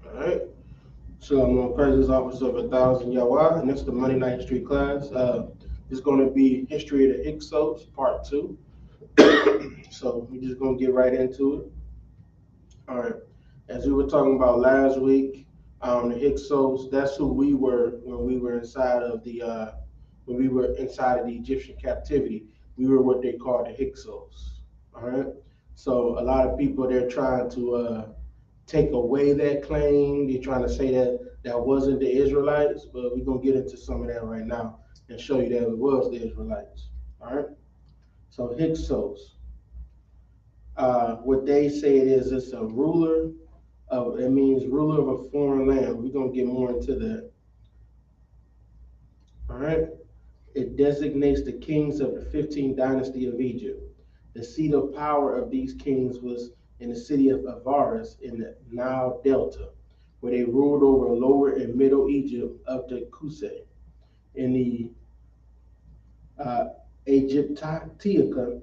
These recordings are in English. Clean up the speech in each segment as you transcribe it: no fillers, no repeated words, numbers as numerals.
All right. So I'm on President's Office of 1,000 Yawa, and that's the Monday Night History class. It's going to be History of the Hyksos, Part 2. So we're just going to get right into it. All right. As we were talking about last week, the Hyksos, that's who we were when we were inside of the Egyptian captivity. We were what they called the Hyksos. All right. So a lot of people they're trying to take away that claim. They're trying to say that that wasn't the Israelites, but we're gonna get into some of that right now and show you that it was the Israelites. All right. So Hyksos, what they say it is, it's a ruler of. It means ruler of a foreign land. We're gonna get more into that. All right. It designates the kings of the 15th dynasty of Egypt. The seat of power of these kings was in the city of Avaris in the Nile Delta, where they ruled over lower and middle Egypt up to Kusa. In the uh, Egyptica,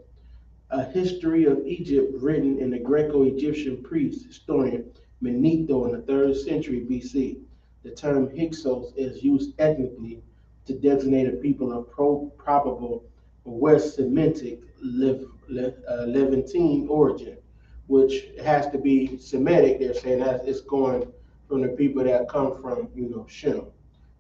a history of Egypt written in the Greco-Egyptian priest historian Manetho in the 3rd century BC. The term Hyksos is used ethnically to designate a people of probable West Semitic Levantine origin, which has to be Semitic. They're saying that it's going from the people that come from, Shem,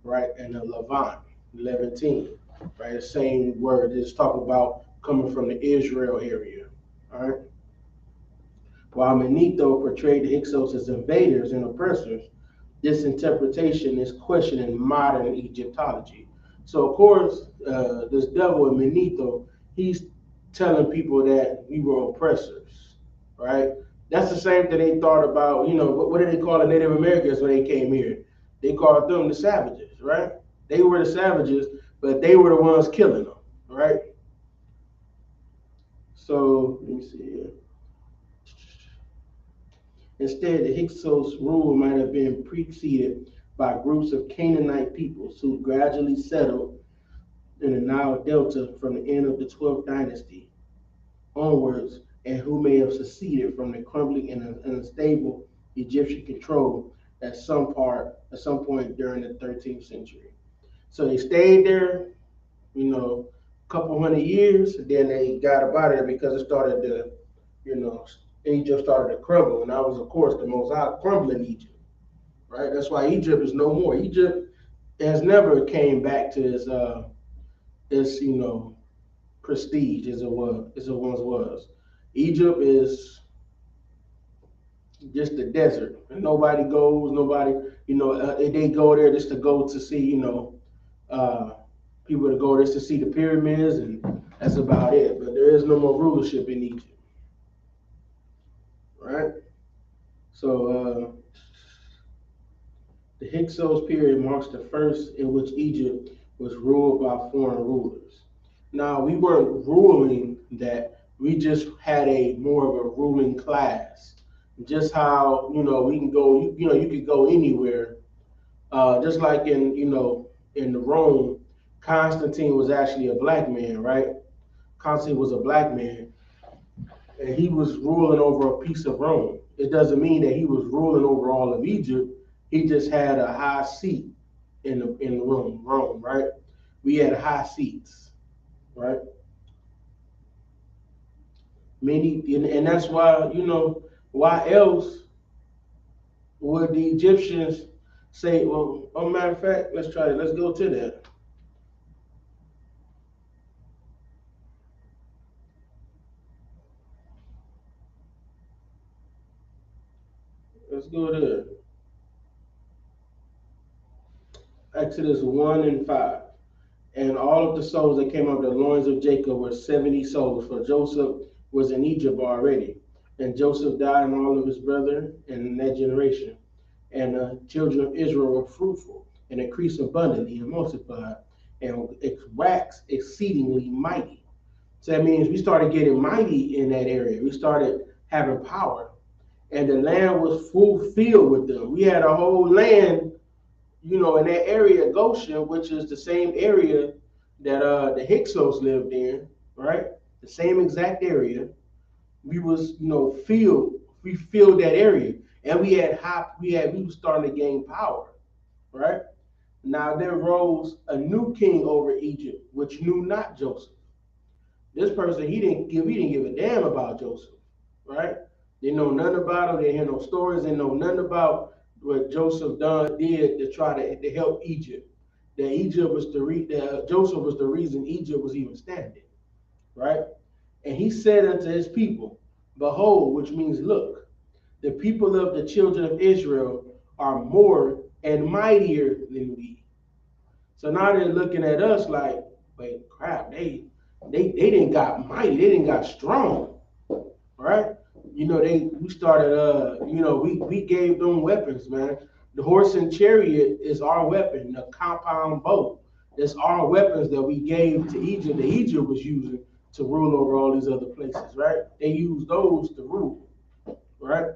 right, and the Levant, Levantine, right? The same word is talking about coming from the Israel area. All right. While Manetho portrayed the Hyksos as invaders and oppressors, this interpretation is questioned in modern Egyptology. So, of course, this devil in Manetho, he's telling people that we were oppressors, right? That's the same thing they thought about, what did they call the Native Americans when they came here? They called them the savages, right? They were the savages, but they were the ones killing them, right? So, let me see here. Instead, the Hyksos rule might have been preceded by groups of Canaanite peoples who gradually settled in the Nile Delta from the end of the 12th dynasty onwards, and who may have seceded from the crumbling and unstable Egyptian control at some point during the 13th century. So they stayed there, a couple hundred years, then they got up out of there because it started to, you know, Egypt started to crumble, and that was, of course, the most crumbling Egypt, right? That's why Egypt is no more. Egypt has never came back to its prestige as it once was. Egypt is just a desert, and nobody goes. Nobody, they go there just to go to see, uh, people to go just to see the pyramids, and that's about it. But there is no more rulership in Egypt, right? So the Hyksos period marks the first in which Egypt was ruled by foreign rulers. Now, we weren't ruling that, we just had a more of a ruling class. Just how, we can go, you could go anywhere. Just like in Rome, Constantine was actually a black man, right? Constantine was a black man, and he was ruling over a piece of Rome. It doesn't mean that he was ruling over all of Egypt. He just had a high seat in Rome, right? We had high seats, right? Many, and that's why, why else would the Egyptians say, well, oh, matter of fact, let's go to that. Let's go to Exodus 1 and 5. And all of the souls that came out of the loins of Jacob were 70 souls, for Joseph was in Egypt already. And Joseph died and all of his brethren in that generation. And the children of Israel were fruitful and increased abundantly and multiplied and waxed exceedingly mighty. So that means we started getting mighty in that area. We started having power. And the land was fulfilled with them. We had a whole land, in that area, Goshen, which is the same area that the Hyksos lived in, right? The same exact area. We was, filled. We filled that area. and we were starting to gain power, right? Now there rose a new king over Egypt, which knew not Joseph. This person he didn't give a damn about Joseph, right? They know nothing about him. They hear no stories. They know nothing about what Joseph did to try to help Egypt. That Joseph was the reason Egypt was even standing, right? And he said unto his people, "Behold," which means look, the people of the children of Israel are more and mightier than we. So now they're looking at us like, wait, crap, they didn't got mighty, they didn't got strong, right? We started we gave them weapons, man. The horse and chariot is our weapon, the compound bow. That's our weapons that we gave to Egypt, that Egypt was using to rule over all these other places, right? They used those to rule, right?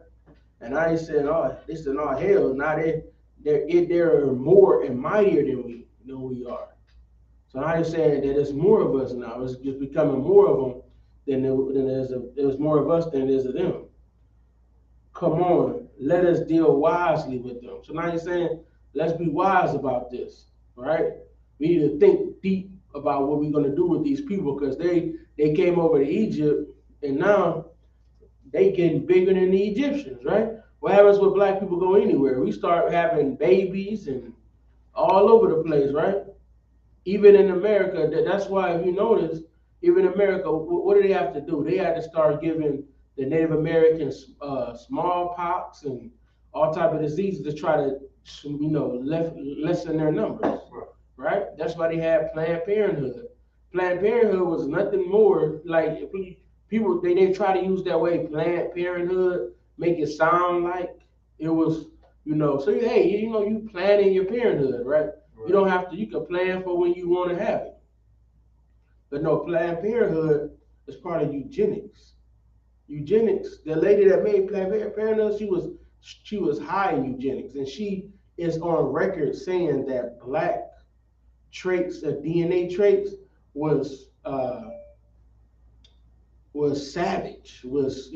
And I said, oh, this is all hell. Now they're more and mightier than we are. So I saying that it's more of us now. It's just becoming more of them there's more of us than there is of them. Come on, let us deal wisely with them. So now he's saying, let's be wise about this, right? We need to think deep about what we're going to do with these people because they came over to Egypt and now they getting bigger than the Egyptians, right? What happens when black people go anywhere? We start having babies and all over the place, right? Even in America, that's why if you notice, even in America, what do they have to do? They had to start giving the Native Americans smallpox and all type of diseases to try to, lessen their numbers, right? That's why they had Planned Parenthood. Planned Parenthood was nothing more like people they try to use that way Planned Parenthood, make it sound like it was, So hey, you planning your parenthood, right? You don't have to. You can plan for when you want to have it. But no, Planned Parenthood is part of eugenics. Eugenics. The lady that made Planned Parenthood, she was high in eugenics, and she is on record saying that black traits, DNA traits, was savage, was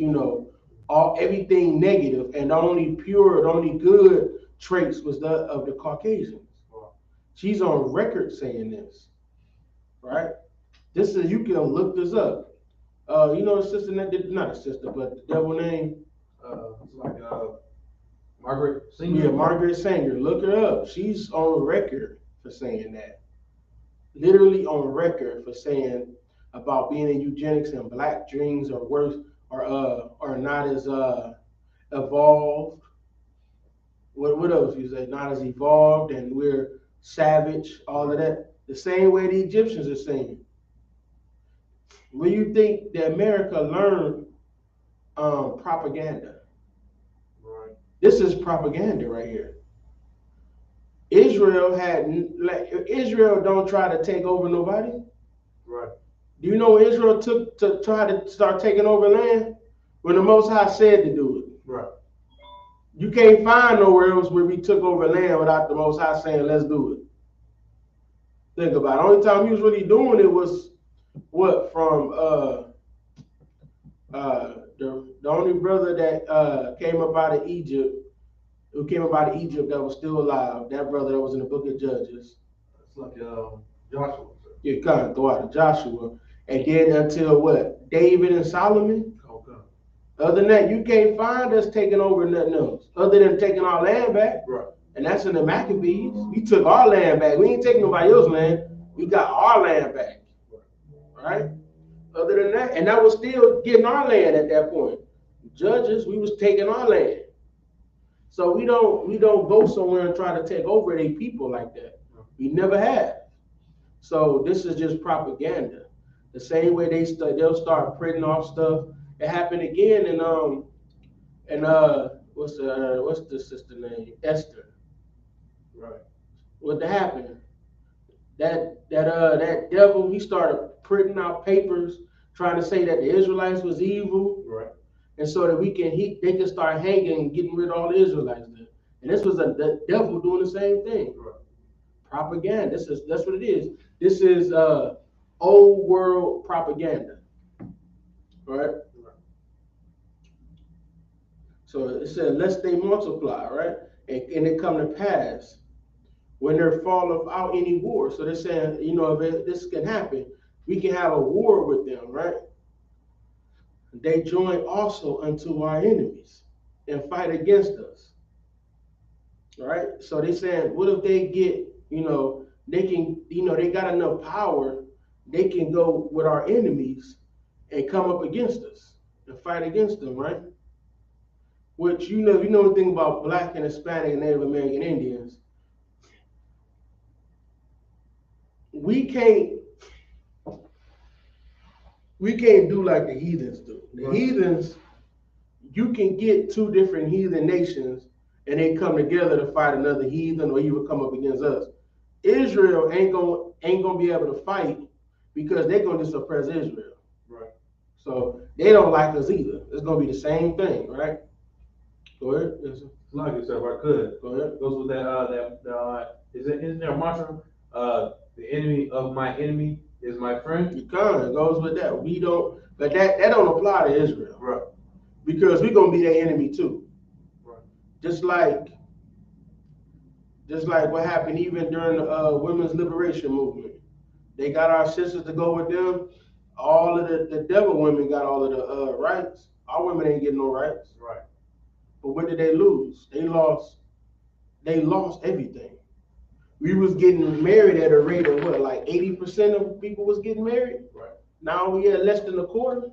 all everything negative, and the only good traits was of the Caucasians. She's on record saying this, right? This is you can look this up. The sister that did not a sister, but the devil name. It's like Margaret Sanger. Yeah, Margaret Sanger. Look her up. She's on record for saying that. Literally on record for saying about being in eugenics and black dreams are worse are not as evolved. What else you say? Not as evolved, and we're savage. All of that. The same way the Egyptians are saying. Where you think that America learned propaganda? Right. This is propaganda right here. Israel don't try to take over nobody. Right. Do you know Israel took to try to start taking over land when the Most High said to do it? Right. You can't find nowhere else where we took over land without the Most High saying, "Let's do it." Think about it. The only time he was really doing it was what from the only brother that came up out of Egypt, who came up out of Egypt that was still alive. That brother that was in the Book of Judges. It's like Joshua. You kind of throw out of Joshua, and then until what? David and Solomon. Okay. Other than that, you can't find us taking over nothing else other than taking our land back. Right. And that's in the Maccabees. We took our land back. We ain't taking nobody else's land. We got our land back. Right? Other than that, and that was still getting our land at that point. Judges, we was taking our land. So we don't go somewhere and try to take over any people like that. We never have. So this is just propaganda. The same way they'll start printing off stuff. It happened again in what's the sister name? Esther. Right. What happened? That devil, he started printing out papers trying to say that the Israelites was evil. Right. And so that they can start hanging and getting rid of all the Israelites there. And this was the devil doing the same thing. Right. Propaganda. That's what it is. This is old world propaganda. Right? So it said, lest they multiply, right? And it come to pass when there falleth out any war. So they're saying, if this can happen, we can have a war with them, right? They join also unto our enemies and fight against us, right? So they saying, what if they get, they can, they got enough power, they can go with our enemies and come up against us and fight against them, right? Which the thing about Black and Hispanic and Native American Indians, we can't we can't do like the heathens do. The heathens, you can get two different heathen nations and they come together to fight another heathen or even come up against us. Israel ain't gonna be able to fight because they're gonna just suppress Israel. Right. So they don't like us either. It's gonna be the same thing, right? Go ahead. Yes, Like I said, if I could. go ahead. Goes with isn't there a mantra? The enemy of my enemy is my friend. It goes with that. We don't, but that don't apply to Israel. Right. Because we're gonna be their enemy too. Right. Just like what happened even during the women's liberation movement. They got our sisters to go with them. All of the devil women got all of the rights. Our women ain't getting no rights. Right. But what did they lose? They lost everything. We was getting married at a rate of what, like 80% of people was getting married? Right. Now we at less than a quarter.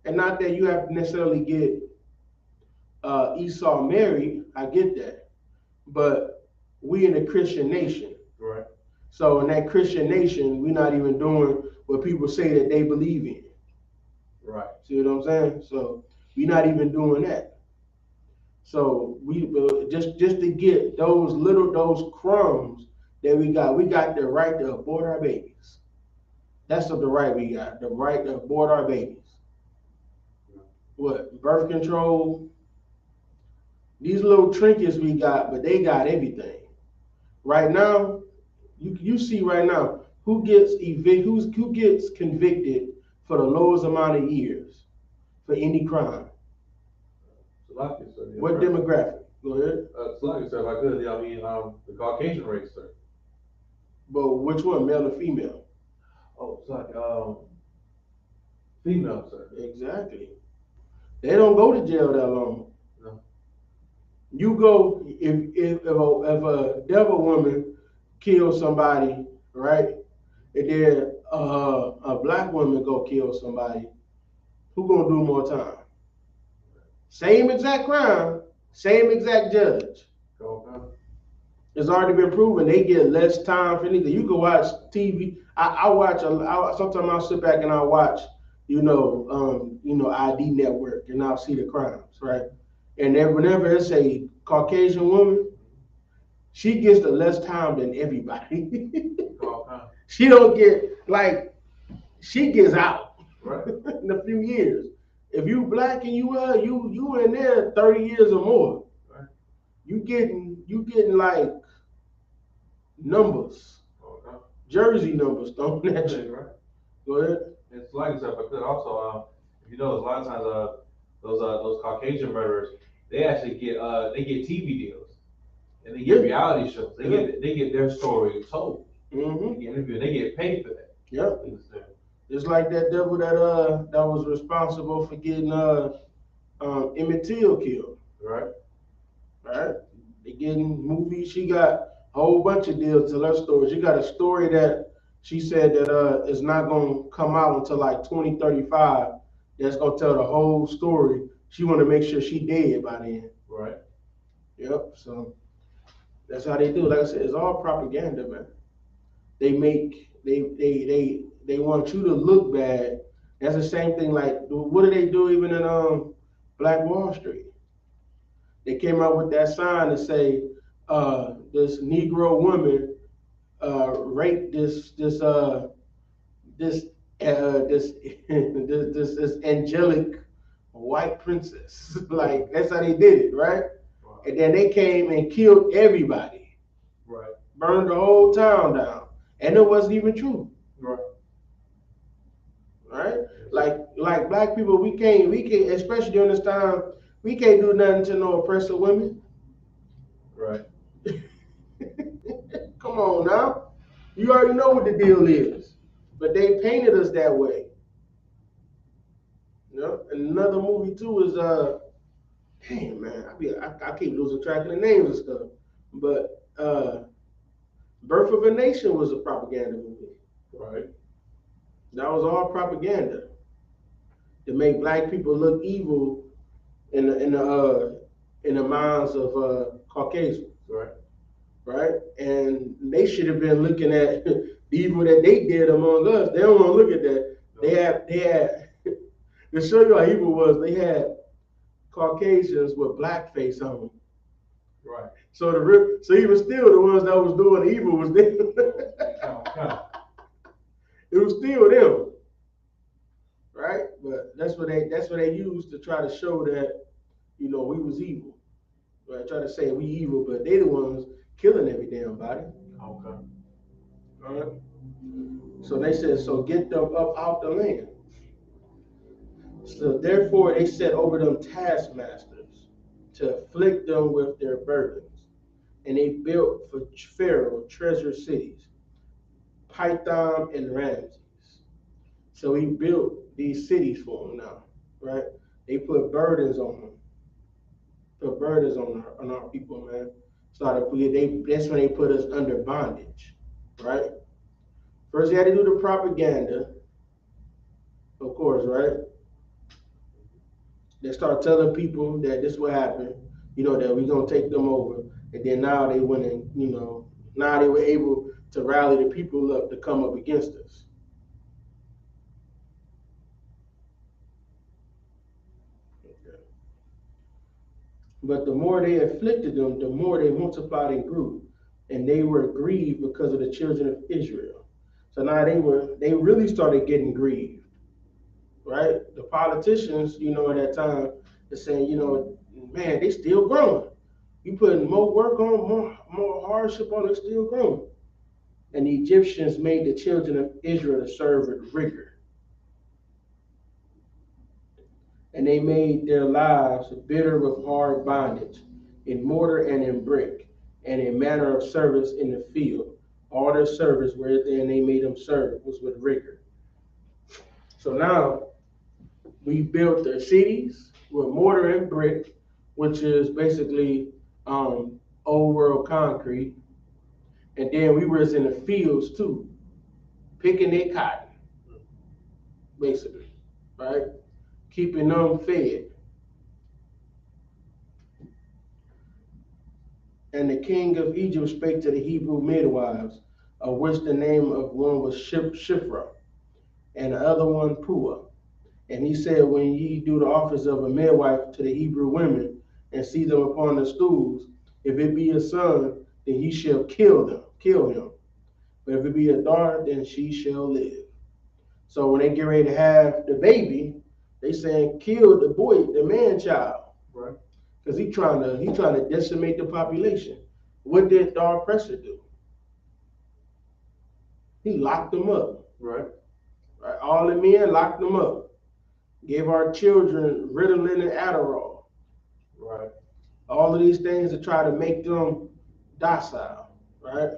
And not that you have to necessarily get Esau married, I get that. But we in a Christian nation. Right. So in that Christian nation, we're not even doing what people say that they believe in. Right. See what I'm saying? So we're not even doing that. So we just to get those crumbs that we got the right to abort our babies. That's the right we got, the right to abort our babies. What, birth control? These little trinkets we got, but they got everything. Right now, you see right now who gets who gets convicted for the lowest amount of years for any crime. What demographic? Go ahead. Like I said, if I could, the Caucasian race, sir. But which one, male or female? Oh, it's like female, sir. Exactly. They don't go to jail that long. No. You go if a devil woman kills somebody, right? And then a black woman go kill somebody, who gonna do more time? Same exact crime, same exact judge. Okay. It's already been proven they get less time for anything. You can watch TV. I watch. Sometimes I'll sit back and I'll watch. ID Network, and I'll see the crimes, right? And then whenever it's a Caucasian woman, she gets the less time than everybody. Okay. She don't get she gets out Right. in a few years. If you black and you in there 30 years or more, Right. you getting like numbers, Okay. jersey numbers thrown at you. Right. Go ahead. It's like I said, but also, if you notice, a lot of times, those Caucasian murderers, they actually get TV deals, and they get reality shows. They get their story told. Mm-hmm. They get interviewed. They get paid for that. Yep. Just like that devil that was responsible for getting Emmett Till killed. Right. Right. They getting movies. She got a whole bunch of deals to her story. She got a story that she said that is not gonna come out until like 2035. That's gonna tell the whole story. She want to make sure she dead by then. Right. Yep. So that's how they do. Like I said, it's all propaganda, man. They want you to look bad. That's the same thing. Like, what do they do even in Black Wall Street? They came out with that sign to say this Negro woman raped this this angelic white princess. Like, that's how they did it, right? And then they came and killed everybody. Right. Burned the whole town down. And it wasn't even true. Right. Right? Yeah. Like black people, we can't, especially during this time, we can't do nothing to no oppressive women. Right. Come on now. You already know what the deal is. But they painted us that way. You know? And another movie too is dang man, I keep losing track of the names and stuff. But Birth of a Nation was a propaganda movie. Right. That was all propaganda to make black people look evil in the minds of Caucasians. Right. Right? And they should have been looking at the evil that they did among us. They don't want to look at that. No. They had to show you how evil was. They had Caucasians with blackface on them. Right. So even still, the ones that was doing evil was them. It was still them, right? But that's what they used to try to show that we was evil. Right? Try to say we evil, but they the ones killing every damn body. Okay. All right. So they said, so get them up out the land. So therefore they set over them taskmasters to afflict them with their burdens. And they built for Pharaoh treasure cities, Pithom and Ramses. So he built these cities for them now, right? They put burdens on them. Put burdens on our people, man. That's when they put us under bondage, right? First, they had to do the propaganda, of course, right? They start telling people that this will happen, that we're gonna take them over, and then now they went and, now they were able to rally the people up to come up against us. Okay. But the more they afflicted them, the more they multiplied and grew, and they were grieved because of the children of Israel. So now they really started getting grieved. Right? The politicians, at that time, are saying, man, they still growing. You putting more work on, more hardship on, they still growing. And the Egyptians made the children of Israel to serve with rigor. And they made their lives bitter with hard bondage, in mortar and in brick, and in manner of service in the field. All their service wherein they made them serve was with rigor. So now we built their cities with mortar and brick, which is basically old world concrete. And then we was in the fields too, picking their cotton, basically, right? Keeping them fed. And the king of Egypt spake to the Hebrew midwives, of which the name of one was Shiphrah, and the other one Puah. And he said, when ye do the office of a midwife to the Hebrew women, and see them upon the stools, if it be a son, then ye shall kill him. But if it be a daughter, then she shall live. So when they get ready to have the baby, they saying kill the boy, the man child. Right. Because he trying to decimate the population. What did Dar Presser do? He locked them up. Right. Right? All the men locked them up. Gave our children Ritalin and Adderall. Right. All of these things to try to make them docile, right?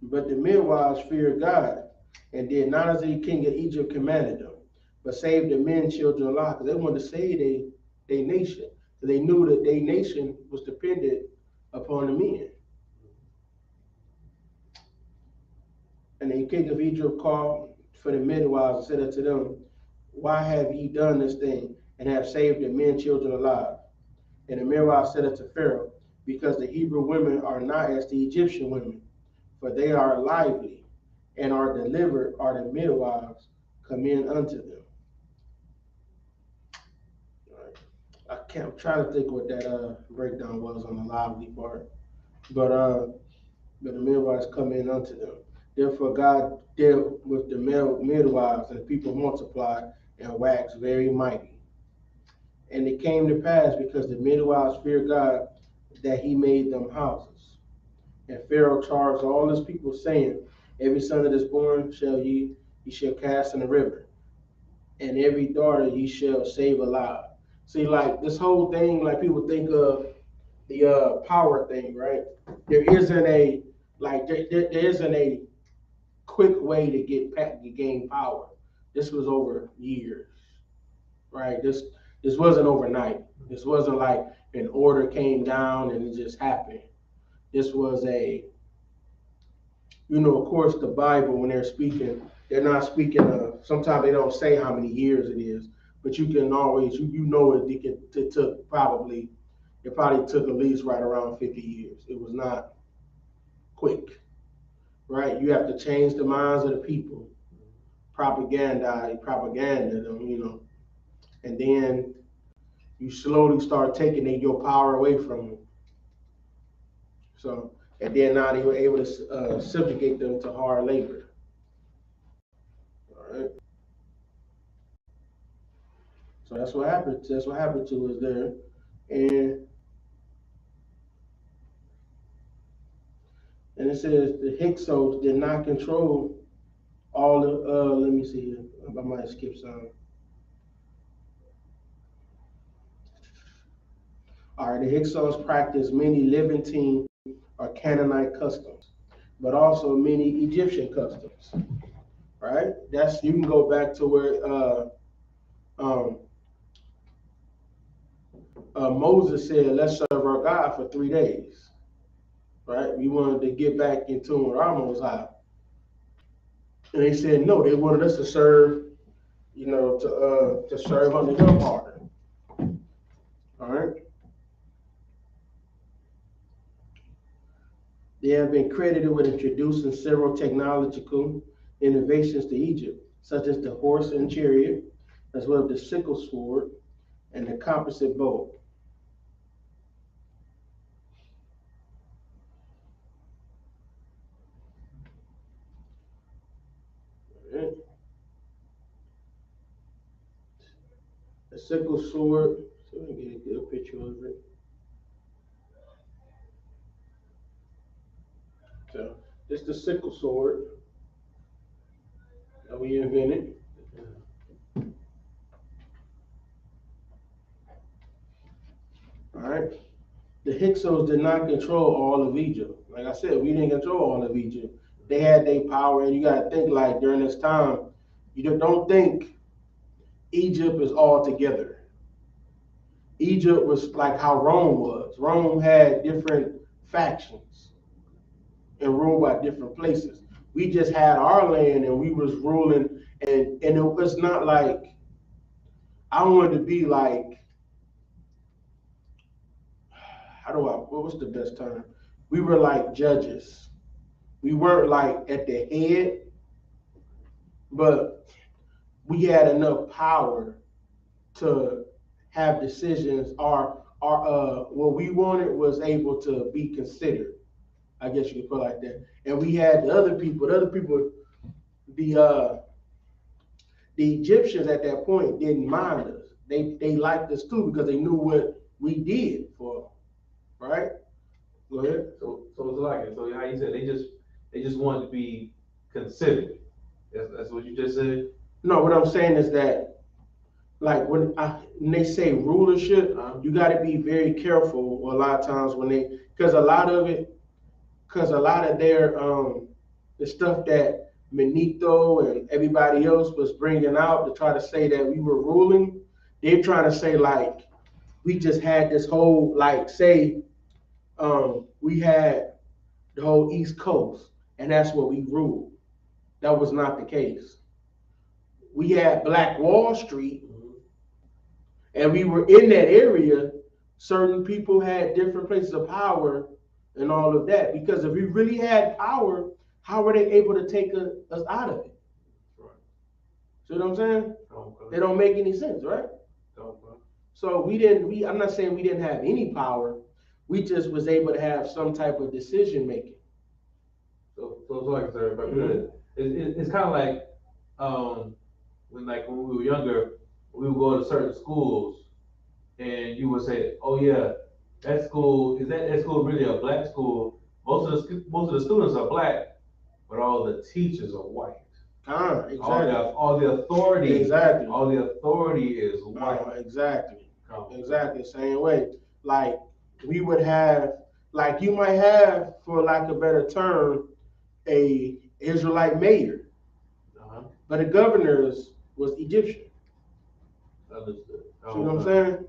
But the midwives feared God and did not as the king of Egypt commanded them, but saved the men children alive, because they wanted to save their nation. They knew that their nation was dependent upon the men. And the king of Egypt called for the midwives and said unto them, why have ye done this thing, and have saved the men children alive? And the midwives said unto Pharaoh, because the Hebrew women are not as the Egyptian women, for they are lively, and are delivered are the midwives come in unto them. I'm trying to think what that breakdown was on the lively part. But the midwives come in unto them. Therefore God dealt with the midwives, and the people multiplied and waxed very mighty. And it came to pass, because the midwives feared God, that he made them houses. And Pharaoh charged all his people, saying, every son that is born shall ye shall cast in the river, and every daughter ye shall save alive. See, like this whole thing, like people think of the power thing, right? There isn't a there isn't a quick way to to gain power. This was over years, right? This wasn't overnight. This wasn't like an order came down and it just happened. This was of course, the Bible, when they're speaking, they're not speaking of, sometimes they don't say how many years it is, but you can always, it probably took at least right around 50 years. It was not quick, right? You have to change the minds of the people, propaganda them, and then you slowly start taking your power away from them. So, and then now they were able to subjugate them to hard labor. All right. So that's what happened. That's what happened to us there, and it says the Hyksos did not control all the. Let me see here. I might skip some. All right, the Hyksos practiced many Levantine or Canaanite customs, but also many Egyptian customs. Right? That's you can go back to where um, Moses said, "Let's serve our God for 3 days." Right? We wanted to get back in tune with our Most High, and they said no. They wanted us to serve, to serve under them harder. All right. They have been credited with introducing several technological innovations to Egypt, such as the horse and chariot, as well as the sickle sword and the composite bow. Right. The sickle sword, so let me get a good picture of it. So, this is the sickle sword that we invented. All right. The Hyksos did not control all of Egypt. Like I said, we didn't control all of Egypt. They had their power, and you got to think like during this time, you don't think Egypt is all together. Egypt was like how Rome was. Rome had different factions and ruled by different places. We just had our land and we was ruling, and it was not like I wanted to be like, what was the best term? We were like judges. We weren't like at the head, but we had enough power to have decisions. Our what we wanted was able to be considered. I guess you could put it like that. And we had the other people. The uh, the Egyptians at that point didn't mind us. They liked us too because they knew what we did for them. Right? Go ahead. So it's like it. So how you said they just wanted to be considered. That's what you just said. No, what I'm saying is that like when they say rulership, you got to be very careful a lot of times because a lot of their the stuff that Benito and everybody else was bringing out to try to say that we were ruling, they're trying to say like we just had this whole like say we had the whole East Coast and that's what we ruled. That was not the case. We had Black Wall Street and we were in that area. Certain people had different places of power and all of that. Because if we really had power, how were they able to take us out of it? Right. See what I'm saying? Okay. It don't make any sense, right? Okay. So we didn't. I'm not saying we didn't have any power. We just was able to have some type of decision making. So it's like, sir, but it's kind of like when we were younger, we would go to certain schools, and you would say, "Oh yeah, that school is that school really a black school?" most of the students are black, but all the teachers are white. Exactly. All the authority, Exactly. all the authority is white. Exactly. Exactly. Same way. Like we would have, like you might have, for lack of a better term, a Israelite mayor, but the governors was Egyptian. Understood. See what I'm saying?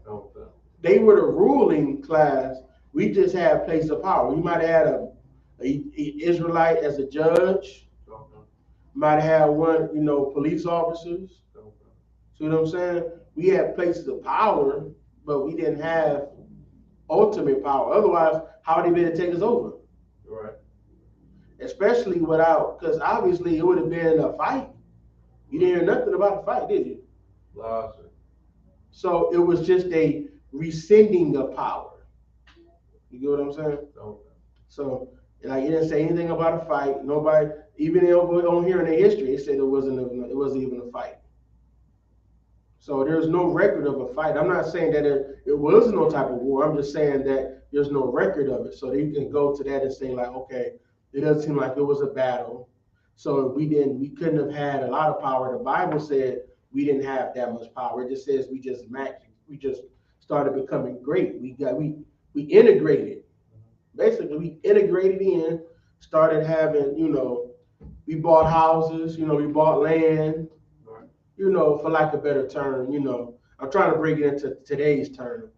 They were the ruling class. We just had place of power. We might have had a Israelite as a judge. Might have had one, police officers. See what I'm saying? We had places of power, but we didn't have ultimate power. Otherwise, how would they be able to take us over? Right. Especially without, because obviously it would have been a fight. You didn't hear nothing about a fight, did you? Lost. So it was just a rescinding of power. You get what I'm saying? Okay. So, like, it didn't say anything about a fight. Nobody, even on here in their history, it said it wasn't even a fight. So there's no record of a fight. I'm not saying that it was no type of war. I'm just saying that there's no record of it. So you can go to that and say like, okay, it doesn't seem like it was a battle. So we couldn't have had a lot of power. The Bible said we didn't have that much power. It just says we just started becoming great. We integrated. Basically, we integrated in, started having, we bought houses, we bought land, for lack of a better term, I'm trying to bring it into today's term.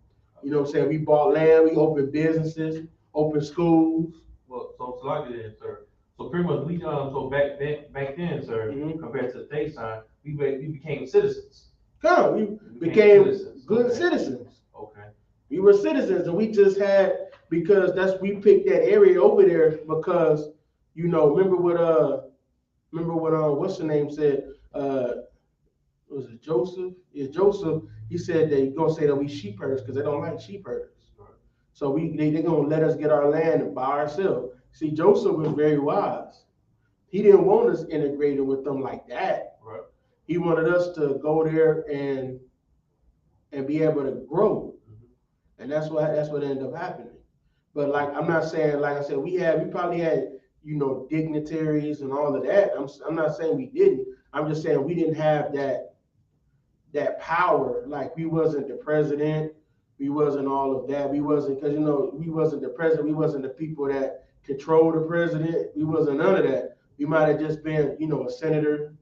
You know what I'm saying? We bought land, we opened businesses, opened schools. Well, so like it is, sir. So pretty much so back then, sir, compared to today's time, we became citizens. We became citizens. Good citizens. Okay. We were citizens, and we just had, because we picked that area over there because, remember what what's the name said, was it Joseph? Yeah, Joseph. He said they're gonna say that we sheep herders because they don't like sheep herders. So they're gonna let us get our land by ourselves. See, Joseph was very wise. He didn't want us integrated with them like that. Right. He wanted us to go there and be able to grow, and that's what ended up happening. But like, I'm not saying, like I said, we probably had dignitaries and all of that. I'm not saying we didn't. I'm just saying we didn't have that power. Like, we wasn't the president, we wasn't all of that. We wasn't, because we wasn't the president. We wasn't the people that control the president. We wasn't none of that. We might have just been, a senator,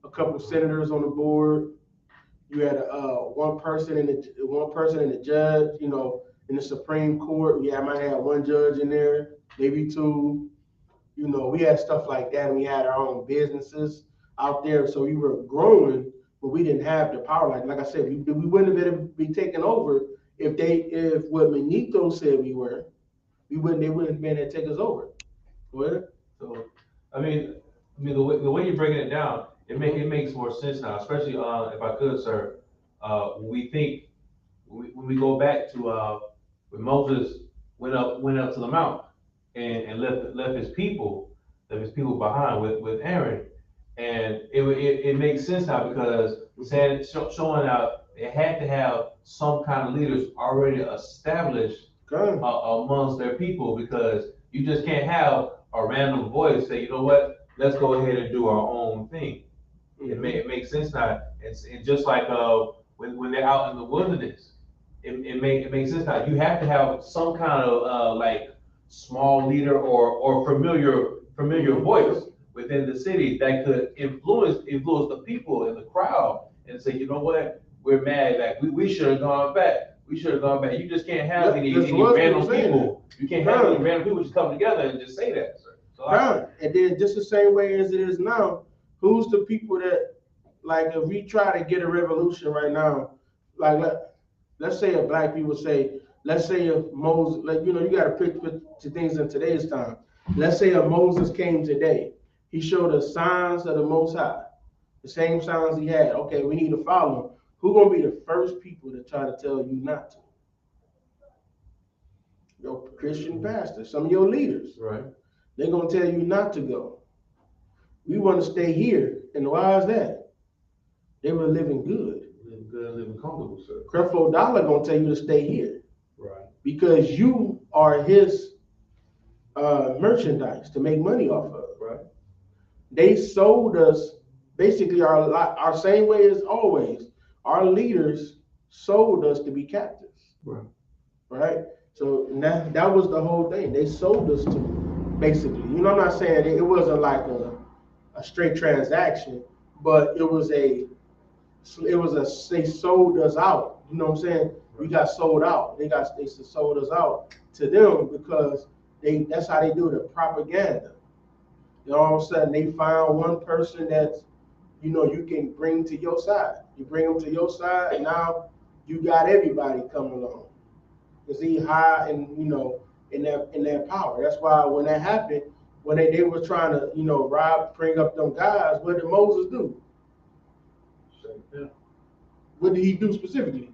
a couple of senators on the board. You had one person in the judge, in the Supreme Court. I might have one judge in there, maybe two. We had stuff like that, and we had our own businesses out there. So we were growing, but we didn't have the power. Like I said, we wouldn't have been be taken over if what Benito said we were. They wouldn't have been able to take us over. What? So, I mean, the way you're breaking it down, it makes more sense now. Especially if I could, sir, when we go back to when Moses went up to the mount and left his people behind with Aaron, and it makes sense now because showing out they had to have some kind of leaders already established amongst their people, because you just can't have a random voice say, you know what, let's go ahead and do our own thing. It makes sense now. And just like when they're out in the wilderness, it makes sense now. You have to have some kind of like small leader or familiar voice within the city that could influence the people in the crowd and say, you know what, we're mad, like we should have gone back. We should have gone back. You just can't have any random people. You can't have any random people just come together and just say that, sir. So and then just the same way as it is now, who's the people that, like, if we try to get a revolution right now, like let's say if black people say, let's say if Moses, like, you got to put to things in today's time. Let's say if Moses came today, he showed us signs of the Most High, the same signs he had. Okay, we need to follow him. Who gonna be the first people to try to tell you not to? Your Christian pastors, some of your leaders. Right. They're gonna tell you not to go. We want to stay here. And why is that? They were living good. Living comfortable, sir. Creflo Dollar gonna tell you to stay here. Right. Because you are his merchandise to make money off of. Right. They sold us basically our same way as always. Our leaders sold us to be captives. Right. Right? So that was the whole thing. They sold us to basically. You know, I'm not saying it wasn't like a straight transaction, but they sold us out. You know what I'm saying? We got sold out. They sold us out to them because that's how they do the propaganda. And all of a sudden they found one person that's you can bring to your side. You bring them to your side, and now you got everybody coming along. Because he high and in their power. That's why when that happened, when they were trying to bring up them guys, what did Moses do? Yeah. What did he do specifically?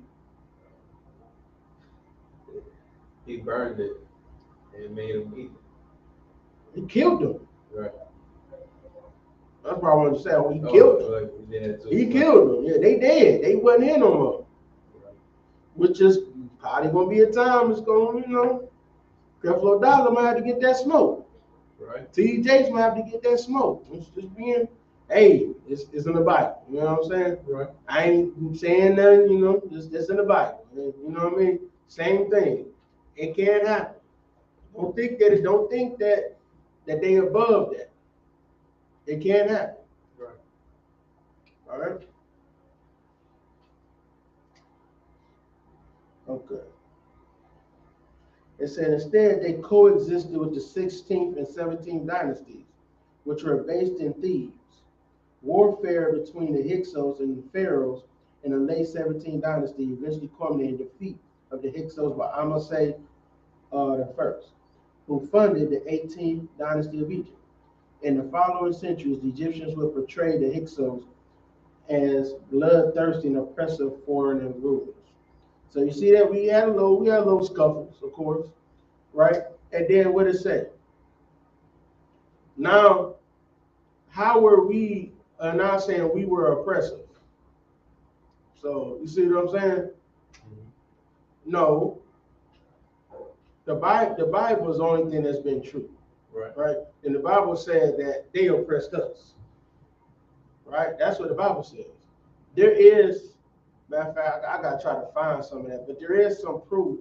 He burned it and made him eat He killed them. it. Right. That's what I wanted to say. He killed them. He killed them. Yeah, they dead. They wasn't here no more. Right. Which is probably gonna be a time it's going, Creflo Dollar might have to get that smoke. Right. T.D. Jakes might have to get that smoke. It's just being, hey, it's in the Bible. You know what I'm saying? Right. I ain't saying nothing, it's in the Bible. You know what I mean? Same thing. It can't happen. Don't think that they above that. It can't happen. Right. All right. Okay. It said instead they coexisted with the 16th and 17th dynasties, which were based in Thebes. Warfare between the Hyksos and the Pharaohs in the late 17th dynasty eventually culminated in the defeat of the Hyksos by Amosai the First, who funded the 18th dynasty of Egypt. In the following centuries, the Egyptians would portray the Hyksos as bloodthirsty and oppressive foreign rulers. So you see that we had a little scuffles, of course, right? And then what it say? Now, how were we now saying we were oppressive? So you see what I'm saying? Mm-hmm. No. The Bible is the only thing that's been true. Right? And the Bible said that they oppressed us. Right? That's what the Bible says. There is, matter of fact, I gotta try to find some of that, but there is some proof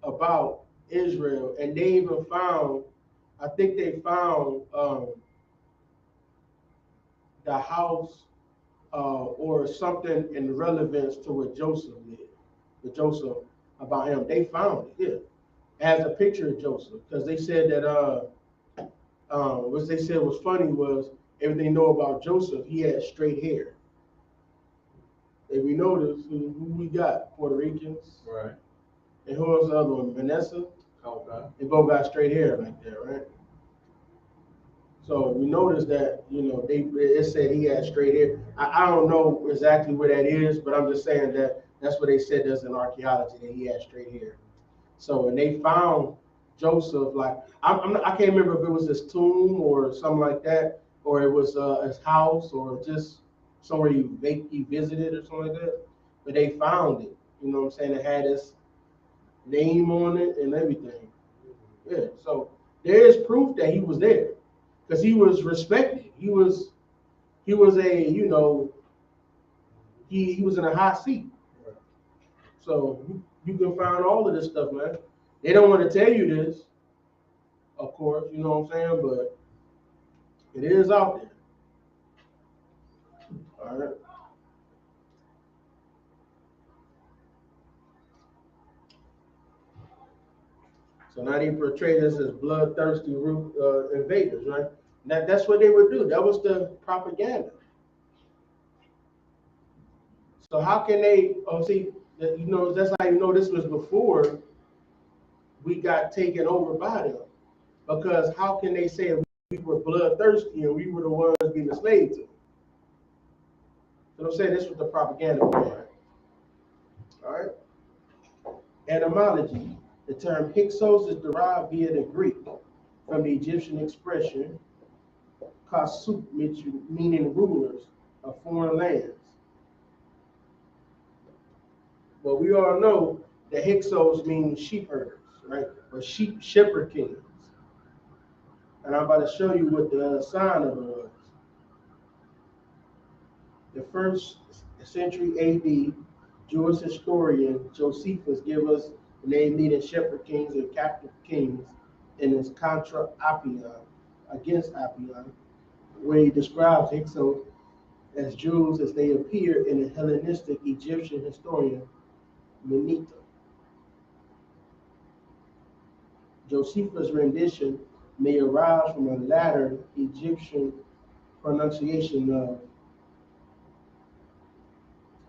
about Israel, and they even found, I think they found the house or something in relevance to what Joseph did, with Joseph about him. They found it, yeah. As a picture of Joseph, because they said that what they said was funny was everything you know about Joseph, he had straight hair. If we notice who we got, Puerto Ricans. Right. And who was the other one? Vanessa? Okay. They both got straight hair like that, right? So we noticed that, it said he had straight hair. I don't know exactly where that is, but I'm just saying that that's what they said there's an archaeology that he had straight hair. So when they found Joseph, like I can't remember if it was his tomb or something like that, or it was his house, or just somewhere he visited or something like that. But they found it. You know what I'm saying? It had his name on it and everything. Yeah. So there is proof that he was there, because he was respected. He was a he was in a high seat. So you can find all of this stuff, man. They don't want to tell you this, of course, you know what I'm saying, but it is out there. All right. So now they portray us as bloodthirsty invaders, right? That's what they would do. That was the propaganda. So how can they? Oh, see, that's how you know this was before we got taken over by them. Because how can they say we were bloodthirsty and we were the ones being enslaved to? So I'm saying this was the propaganda war. All right. Etymology. The term Hyksos is derived via the Greek from the Egyptian expression Kasup, meaning rulers of foreign lands. But we all know that Hyksos means sheep herders, right? Or shepherd kings. And I'm about to show you what the sign of it was. The first century AD Jewish historian Josephus gives us the name leading shepherd kings and captive kings in his Contra Appian, against Appian, where he describes Hyksos as Jews as they appear in the Hellenistic Egyptian historian Manetho. Josephus' rendition may arise from a later Egyptian pronunciation of,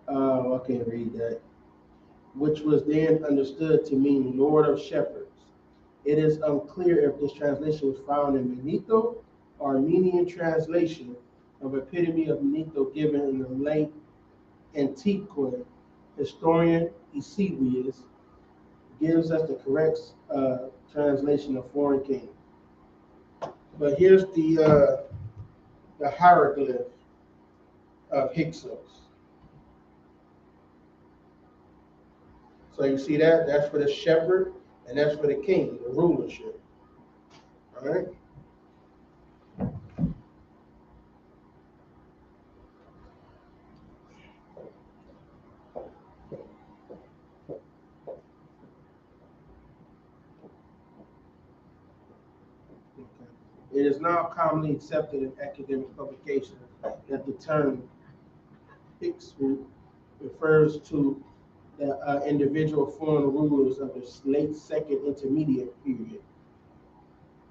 I can't read that, which was then understood to mean Lord of Shepherds. It is unclear if this translation was found in Manetho or Armenian translation of Epitome of Manetho given in the late Antiquary. Historian Eusebius gives us the correct translation of foreign king. But here's the hieroglyph of Hyksos. So you see that? That's for the shepherd, and that's for the king, the rulership. All right? It is now commonly accepted in academic publications that the term Hyksos refers to the individual foreign rulers of the late Second Intermediate period,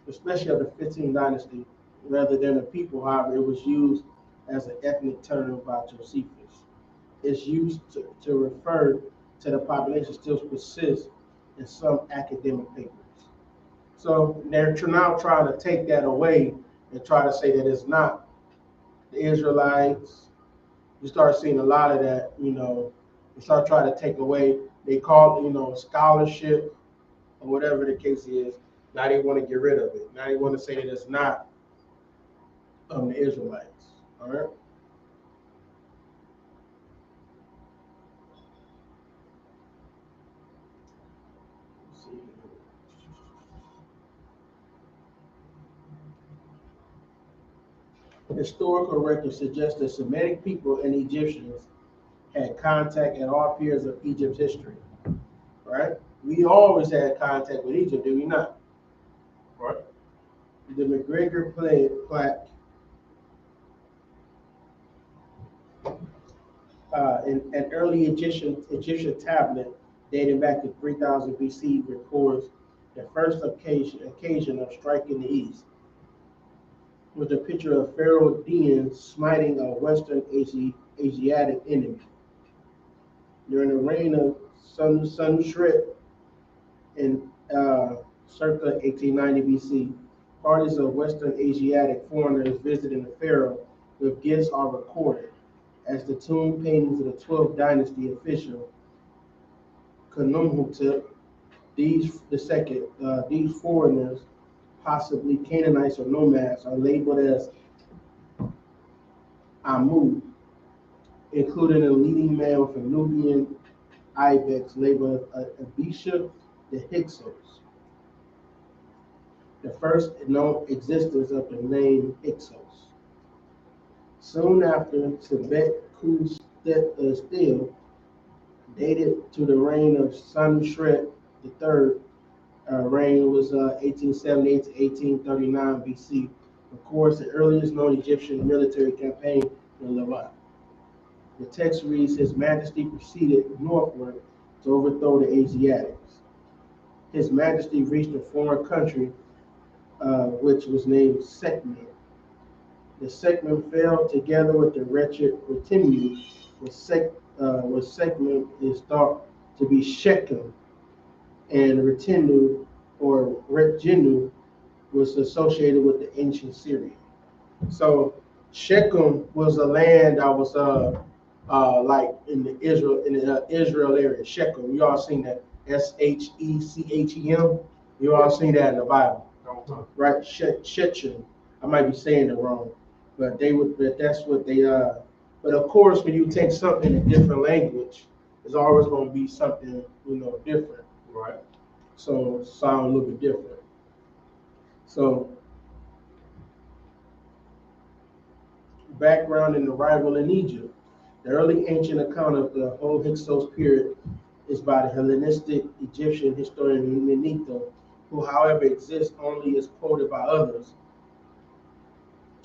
especially of the 15th dynasty, rather than a people. However, it was used as an ethnic term by Josephus. It's used to refer to the population still persists in some academic papers. So they're now trying to take that away and try to say that it's not the Israelites. You start seeing a lot of that, they start trying to take away, they call it, scholarship or whatever the case is. Now they want to get rid of it. Now they want to say that it's not the Israelites. All right. Let's see. Historical records suggest that Semitic people and Egyptians had contact at all periods of Egypt's history. Right? We always had contact with Egypt, do we not? Right. The McGregor plaque an early Egyptian tablet dating back to 3000 BC records the first occasion of striking the east, with a picture of Pharaoh Dian smiting a Western Asiatic enemy. During the reign of Senusret in circa 1890 BC, parties of Western Asiatic foreigners visiting the pharaoh with gifts are recorded, as the tomb paintings of the 12th dynasty official Khnumhotep. These foreigners, possibly Canaanites or nomads, are labeled as Amu, including a leading man with a Nubian ibex labeled Abisha the Hyksos, the first known existence of the name Hyksos. Soon after, Tibet Stil, dated to the reign of Senusret III, reign was 1878 to 1839 BC, records the earliest known Egyptian military campaign in Levant. The text reads, His Majesty proceeded northward to overthrow the Asiatics. His Majesty reached a foreign country which was named Sekmet. The Sekmet fell together with the wretched Retinu, with Sekmet is thought to be Shechem, and Retinu or Retjinu was associated with the ancient Syria. So Shechem was a land that was like in the Israel area. Shechem, you all seen that Shechem. You all seen that in the Bible, right? Shechem. I might be saying it wrong, but that's what they. But of course, when you take something in a different language, it's always going to be something different. Right. So sound a little bit different. So background and arrival in Egypt. The early ancient account of the whole Hyksos period is by the Hellenistic Egyptian historian Manetho, who, however, exists only as quoted by others,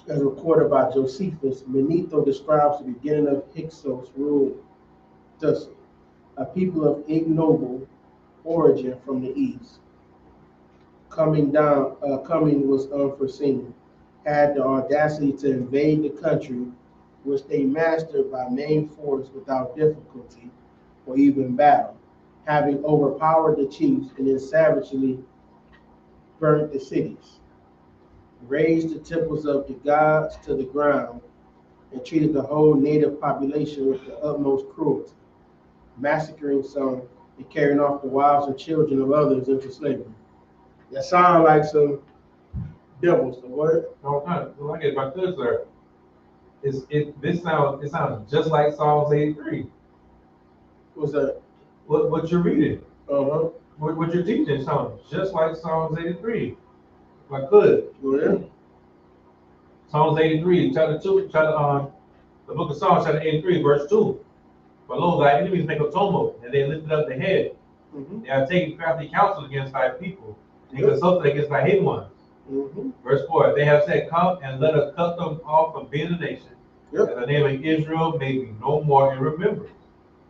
as recorded by Josephus. Manetho describes the beginning of Hyksos rule thus: a people of ignoble origin from the east, coming was unforeseen, had the audacity to invade the country, which they mastered by main force without difficulty or even battle, having overpowered the chiefs and then savagely burnt the cities, razed the temples of the gods to the ground, and treated the whole native population with the utmost cruelty, massacring some and carrying off the wives and children of others into slavery. That sounds like some devils, the word. No, like if I could, sir, it sounds just like Psalms 83. What's that? What you're reading, Uh-huh. what you're teaching sounds just like Psalms 83. If I could. Yeah. Psalms 83, chapter 2, the book of Psalms, chapter 83, verse 2. Below thy enemies make a tumult, and they lifted up their head. Mm-hmm. They are taking crafty counsel against thy people, and Yep. consulted against thy hidden ones. Mm-hmm. Verse 4, they have said, come and let us cut them off from being a nation, Yep. that the name of Israel may be no more in remembrance.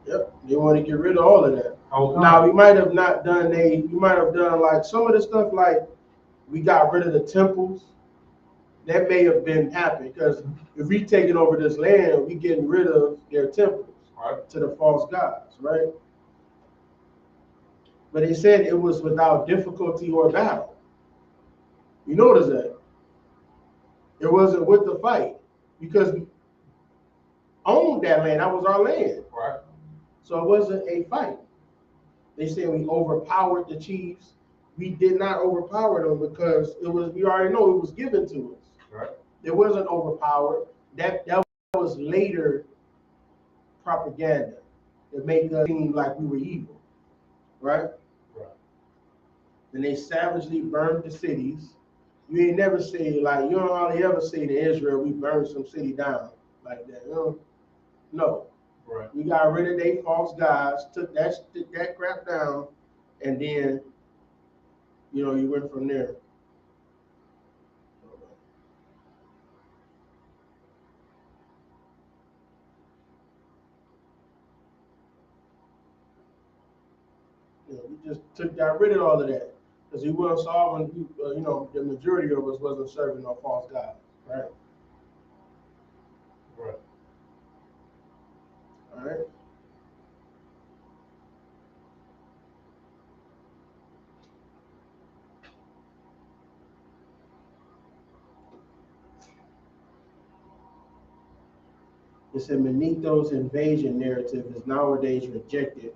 Yep. They want to get rid of all of that. Oh, Now we might have not done you might have done like some of the stuff like we got rid of the temples. That may have been happening because if we taking over this land, we getting rid of their temples right. to the false gods, right? But they said it was without difficulty or battle. You notice that? It wasn't with the fight because we owned that land. That was our land. Right. So it wasn't a fight. They said we overpowered the chiefs. We did not overpower them because we already know it was given to us. Right. It wasn't overpowered. That was later propaganda to make us seem like we were evil. Right? Right. Then they savagely burned the cities. You ain't never say like you don't hardly ever say to Israel we burned some city down like that. No. Right. We got rid of they false gods, took that crap down, and then you went from there. We just got rid of all of that because we weren't solving. The majority of us wasn't serving no false gods, right? Right. All right. It said Manetho's invasion narrative is nowadays rejected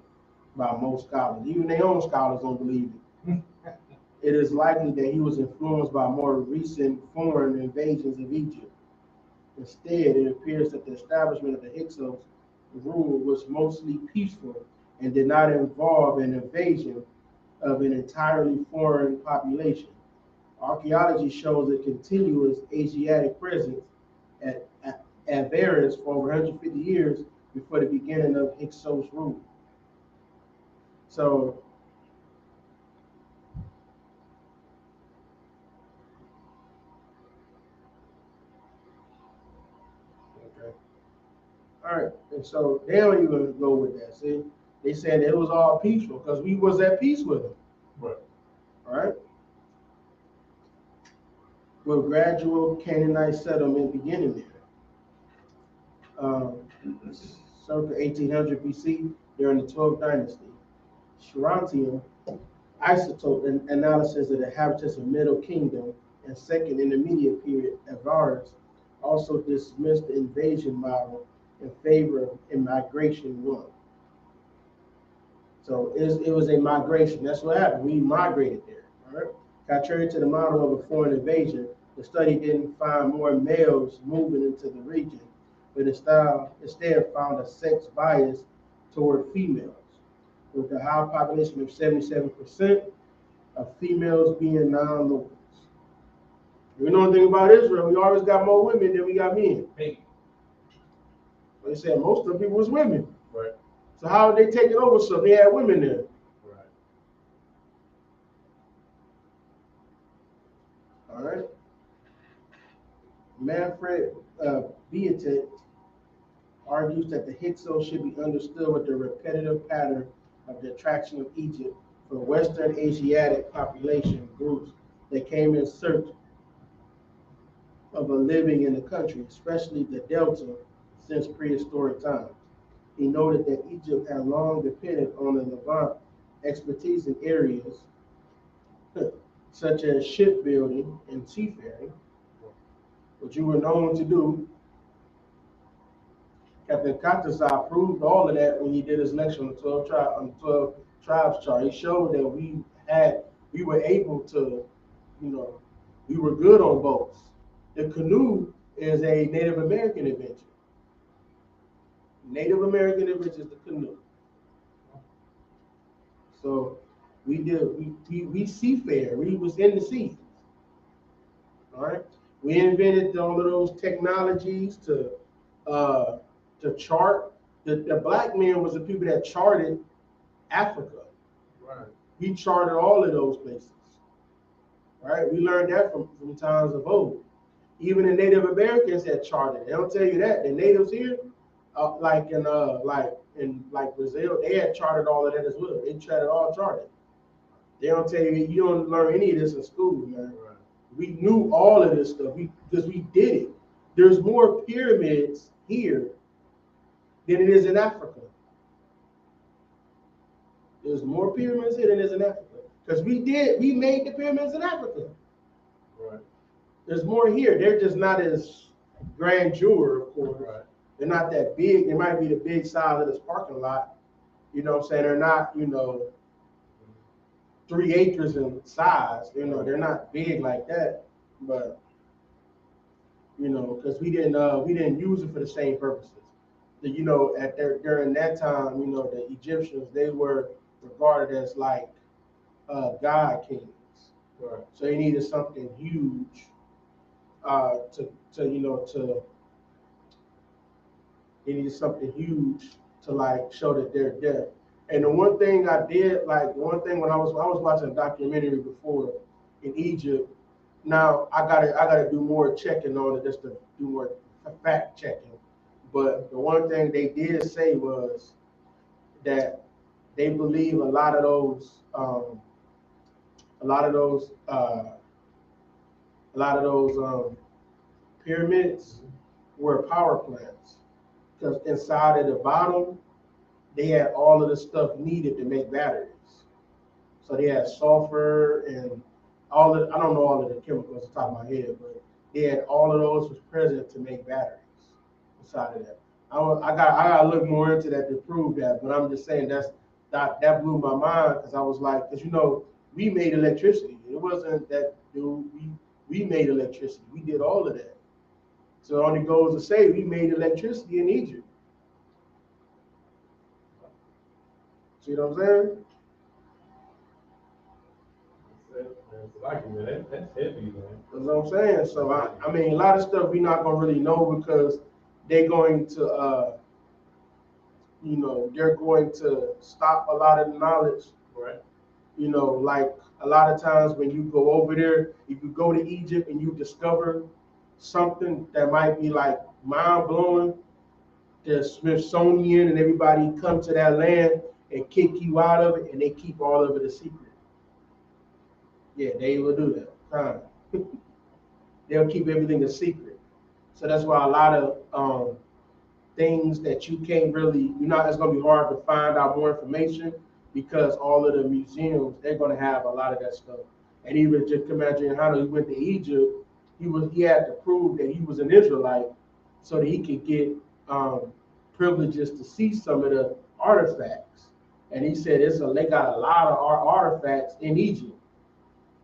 by most scholars. Even their own scholars don't believe it. It is likely that he was influenced by more recent foreign invasions of Egypt. Instead, it appears that the establishment of the Hyksos rule was mostly peaceful and did not involve an invasion of an entirely foreign population. Archaeology shows a continuous Asiatic presence at variance for over 150 years before the beginning of Hyksos rule. So, okay. All right, and so they don't even go with that. See, they said it was all peaceful because we was at peace with them. Right. All right. With gradual Canaanite settlement beginning there. Circa 1800 BC, during the 12th dynasty. Strontium isotope analysis of the inhabitants of Middle Kingdom and Second Intermediate period Avaris also dismissed the invasion model in favor of a migration one. So it was a migration. That's what happened. We migrated there. All right. Contrary to the model of a foreign invasion, the study didn't find more males moving into the region, but instead found a sex bias toward females, with a high population of 77% of females being non-locals. We know one thing about Israel, we always got more women than we got men. Hey, They said most of the people was women. Right. So how did they take it over? So they had women there. Right. All right. Manfred Beatet argues that the Hyksos should be understood with the repetitive pattern of the attraction of Egypt for Western Asiatic population groups that came in search of a living in the country, especially the Delta, since prehistoric times. He noted that Egypt had long depended on the Levant expertise in areas such as shipbuilding and seafaring, which you were known to do. Captain Katazai proved all of that when he did his lecture on the 12 tribes chart. He showed that we were able to, we were good on boats. The canoe is a Native American invention. Native American invention is the canoe. So we seafared. We was in the sea. All right. We invented all of those technologies to chart. The black man was the people that charted Africa. Right. We charted all of those places. Right. We learned that from times of old. Even the Native Americans had charted. They don't tell you that. The natives here, like in Brazil, they had charted all of that as well. They had it all charted. They don't tell you. You don't learn any of this in school, man. Right. We knew all of this stuff because we did it. There's more pyramids here than it is in Africa. There's more pyramids here than it is in Africa. Because we made the pyramids in Africa. Right. There's more here. They're just not as grandeur, of course. Right. They're not that big. They might be the big size of this parking lot. You know what I'm saying? They're not, 3 acres in size. They're not big like that. But, because we didn't use it for the same purposes. During that time, the Egyptians, they were regarded as like god kings. Right. So they needed something huge they needed something huge to like show that they're dead. And the one thing I did, when I was watching a documentary before in Egypt. Now I gotta do more checking on it, just to do more fact checking. But the one thing they did say was that they believe a lot of those pyramids were power plants, because inside at the bottom they had all of the stuff needed to make batteries. So they had sulfur and I don't know all of the chemicals off the top of my head, but they had all of those was present to make batteries inside of that. I gotta look more into that to prove that, but I'm just saying that blew my mind, because I was like, because we made electricity. It wasn't that we made electricity. We did all of that. So it only goes to say we made electricity in Egypt. See what I'm saying? That's heavy, man. That's what I'm saying. So I mean, a lot of stuff we're not gonna really know, because they're going to they're going to stop a lot of the knowledge. Right. Like a lot of times when you go over there, if you go to Egypt and you discover something that might be like mind blowing, the Smithsonian and everybody come to that land and kick you out of it, and they keep all of it a secret. Yeah, they will do that. They'll keep everything a secret. So that's why a lot of things that you can't really, it's going to be hard to find out more information, because all of the museums, they're going to have a lot of that stuff. And even just imagine how he went to Egypt, he had to prove that he was an Israelite so that he could get privileges to see some of the artifacts. And he said they got a lot of artifacts in Egypt,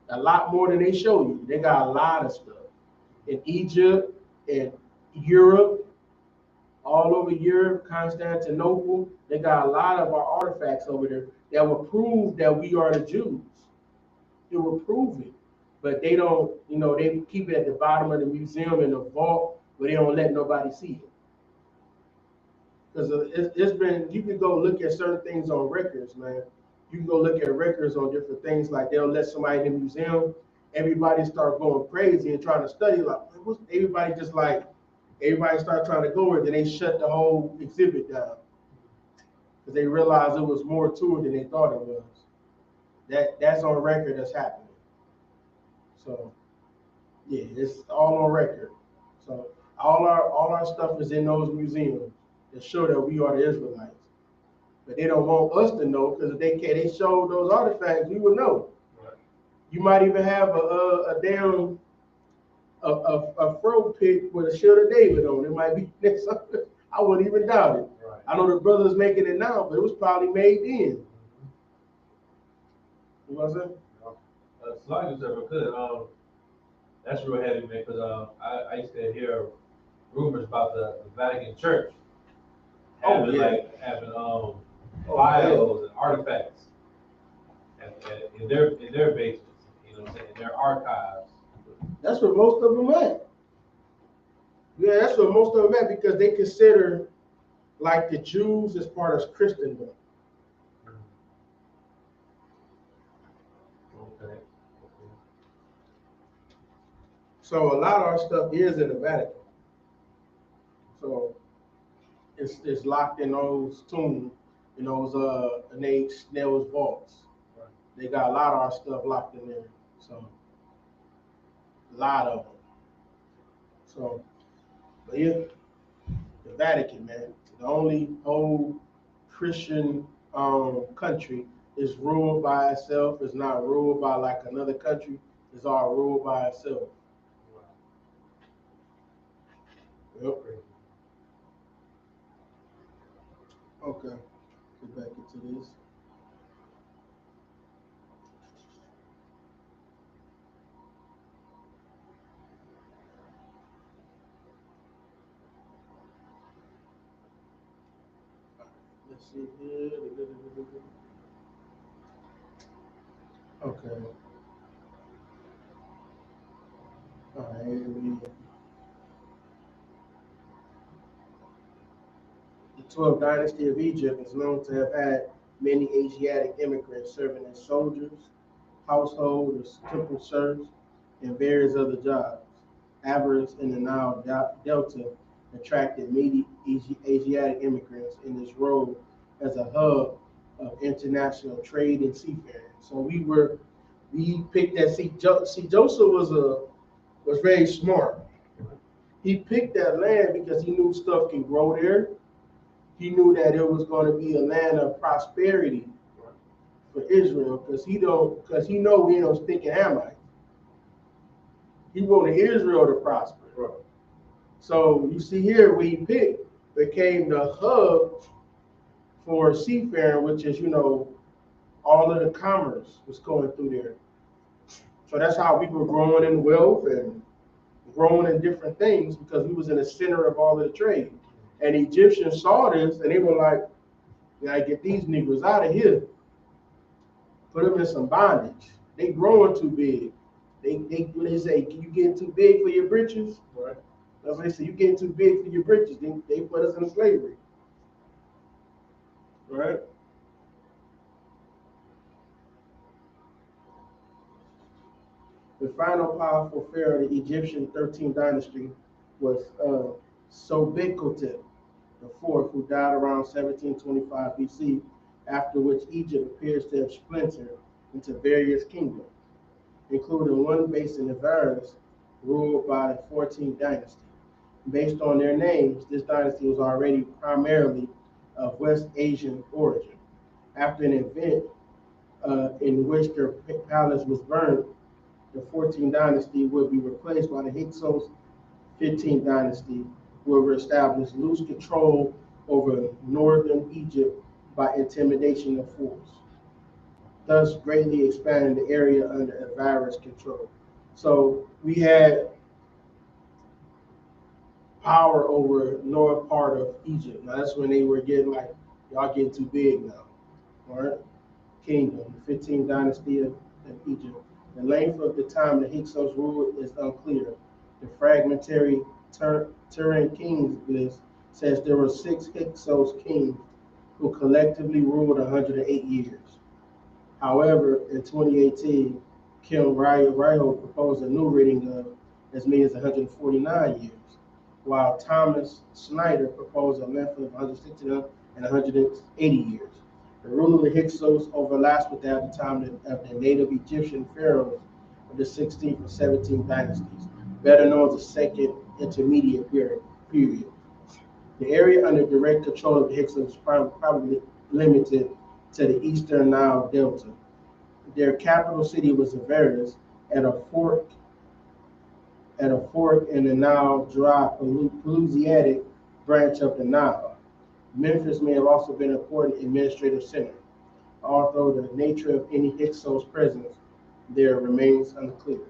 a lot more than they show you. They got a lot of stuff in Egypt, in Europe, all over Europe, Constantinople. They got a lot of our artifacts over there that will prove that we are the Jews. It will prove it. But they don't, they keep it at the bottom of the museum in the vault, where they don't let nobody see it. Because it's been, you can go look at certain things on records, man. You can go look at records on different things, like they'll let somebody in the museum, everybody start going crazy and trying to study, like, everybody just like, everybody start trying to go where, then they shut the whole exhibit down. Because they realized it was more to it than they thought it was. That's on record, that's happening. So, yeah, it's all on record. So all our stuff is in those museums that show that we are the Israelites. But they don't want us to know, because if they show those artifacts, we would know. Right. You might even have a damn a fro pick with a shield of David on. It might be something. I wouldn't even doubt it. Right. I know the brother's making it now, but it was probably made then. You know what I'm saying? As long as ever could. That's real heavy, man. Because I used to hear rumors about the Vatican Church having having files and artifacts in their basements. You know what I'm saying? In their archives. That's where most of them at. Yeah, that's where most of them at, because they consider like the Jews as part of Christendom. Okay. So a lot of our stuff is in the Vatican. So it's locked in those tombs, in those those vaults. Right. They got a lot of our stuff locked in there. So a lot of them. So, but yeah, the Vatican, man, the only whole Christian country is ruled by itself. It's not ruled by like another country. It's all ruled by itself. Yep. Okay. Get back into this. Let's see here. Okay. All right. The 12th dynasty of Egypt is known to have had many Asiatic immigrants serving as soldiers, householders, temple serfs, and various other jobs. Avarice in the Nile Delta attracted many Asiatic immigrants in its role as a hub of international trade and seafaring. So we picked that. See, Joseph was very smart. He picked that land because he knew stuff can grow there. He knew that it was going to be a land of prosperity for Israel, because he know we don't speak Hamite. He wanted Israel to prosper. Right. So you see here, we picked became the hub for seafaring, which is all of the commerce was going through there. So that's how we were growing in wealth and growing in different things, because we was in the center of all of the trade. And Egyptians saw this and they were like, "We gotta get these Negroes out of here. Put them in some bondage. They growing too big. When they say, you getting too big for your britches?" Right. That's what they say, you getting too big for your britches. They put us in slavery. Right? The final powerful pharaoh of the Egyptian 13th dynasty was Sobekotep IV, who died around 1725 BC, after which Egypt appears to have splintered into various kingdoms, including one based in Avaris, ruled by the 14th dynasty. Based on their names, this dynasty was already primarily of West Asian origin. After an event in which their palace was burned, the 14th dynasty would be replaced by the Hyksos 15th dynasty, will establish loose control over northern Egypt by intimidation of force, thus greatly expanding the area under Avaris control. So we had power over north part of Egypt. Now that's when they were getting like, y'all getting too big now. All right? Kingdom, the 15th dynasty of Egypt. The length of the time the Hyksos ruled is unclear. The fragmentary Turin Kings list says there were 6 Hyksos kings who collectively ruled 108 years. However, in 2018, Kim Ryo proposed a new rating of as many as 149 years, while Thomas Snyder proposed a length of 169 and 180 years. The rule of the Hyksos overlaps with that of the time of the native Egyptian pharaohs of the 16th and 17th dynasties, better known as the Second Intermediate Period. The area under direct control of the Hyksos is probably limited to the eastern Nile Delta. Their capital city was Avaris at a fork in the Nile dry Pelusiatic branch of the Nile. Memphis may have also been an important administrative center, although the nature of any Hyksos presence there remains unclear.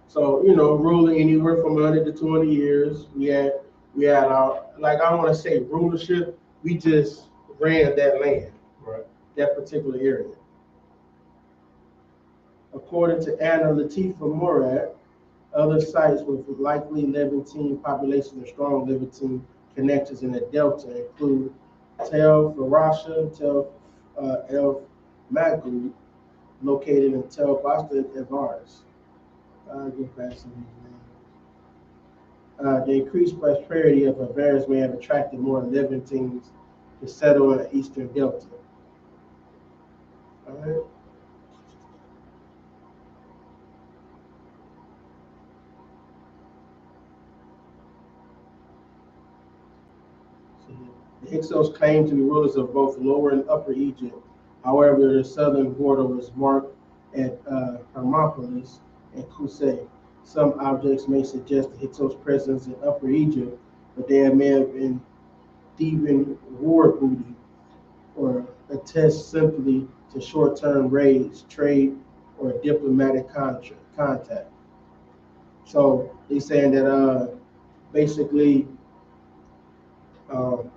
So, ruling anywhere from 100 to 20 years. We had our, like, I want to say rulership. We just ran that land, Right. that particular area. According to Anna Latifa Murad, other sites with likely Levantine population and strong Levantine connections in the Delta include Tel Farasha and Tel El Maghrib, located in Tel Basta and Avaris. I'll get past some of these names. The increased prosperity of Avaris may have attracted more Levantines to settle in the eastern Delta. All right. The Hyksos claimed to be rulers of both Lower and Upper Egypt. However, their southern border was marked at Hermopolis and Kusay. Some objects may suggest the Hyksos' presence in Upper Egypt, but they may have been Theban war booty or attest simply to short-term raids, trade, or diplomatic contact. So he's saying that basically um,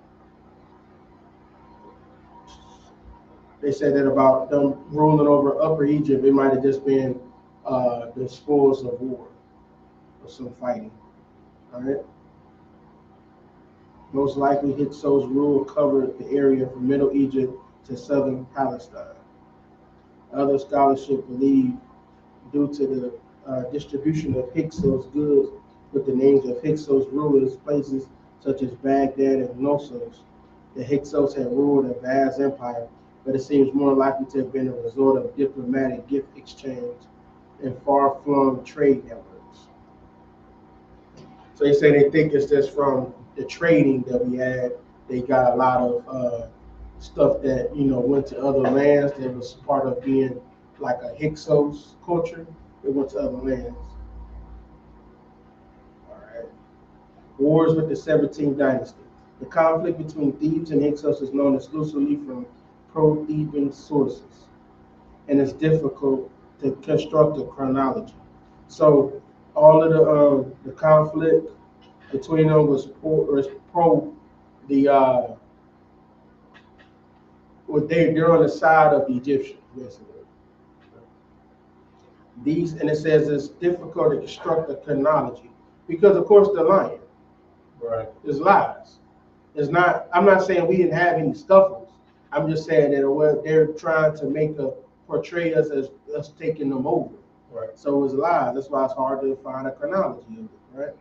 they said that about them ruling over Upper Egypt, it might have just been the spoils of war or some fighting. All right. Most likely, Hyksos rule covered the area from Middle Egypt to southern Palestine. Other scholarship believe, due to the distribution of Hyksos goods with the names of Hyksos rulers, places such as Baghdad and Knossos, the Hyksos had ruled a vast empire, but it seems more likely to have been a result of diplomatic gift exchange and far-flung trade networks. So they say they think it's just from the trading that we had. They got a lot of stuff that went to other lands that was part of being like a Hyksos culture. It went to other lands. All right. Wars with the 17th dynasty. The conflict between Thebes and Hyksos is known exclusively from pro-Theban sources, and it's difficult to construct a chronology. So all of the conflict between them was pro the they're on the side of the Egyptians, basically. And it says it's difficult to construct a chronology because, of course, they're lying. Right. There's lies. It's not. I'm not saying we didn't have any scuffles. I'm just saying that they're trying to portray us as us taking them over. Right. So it's lies. That's why it's hard to find a chronology of it. Right.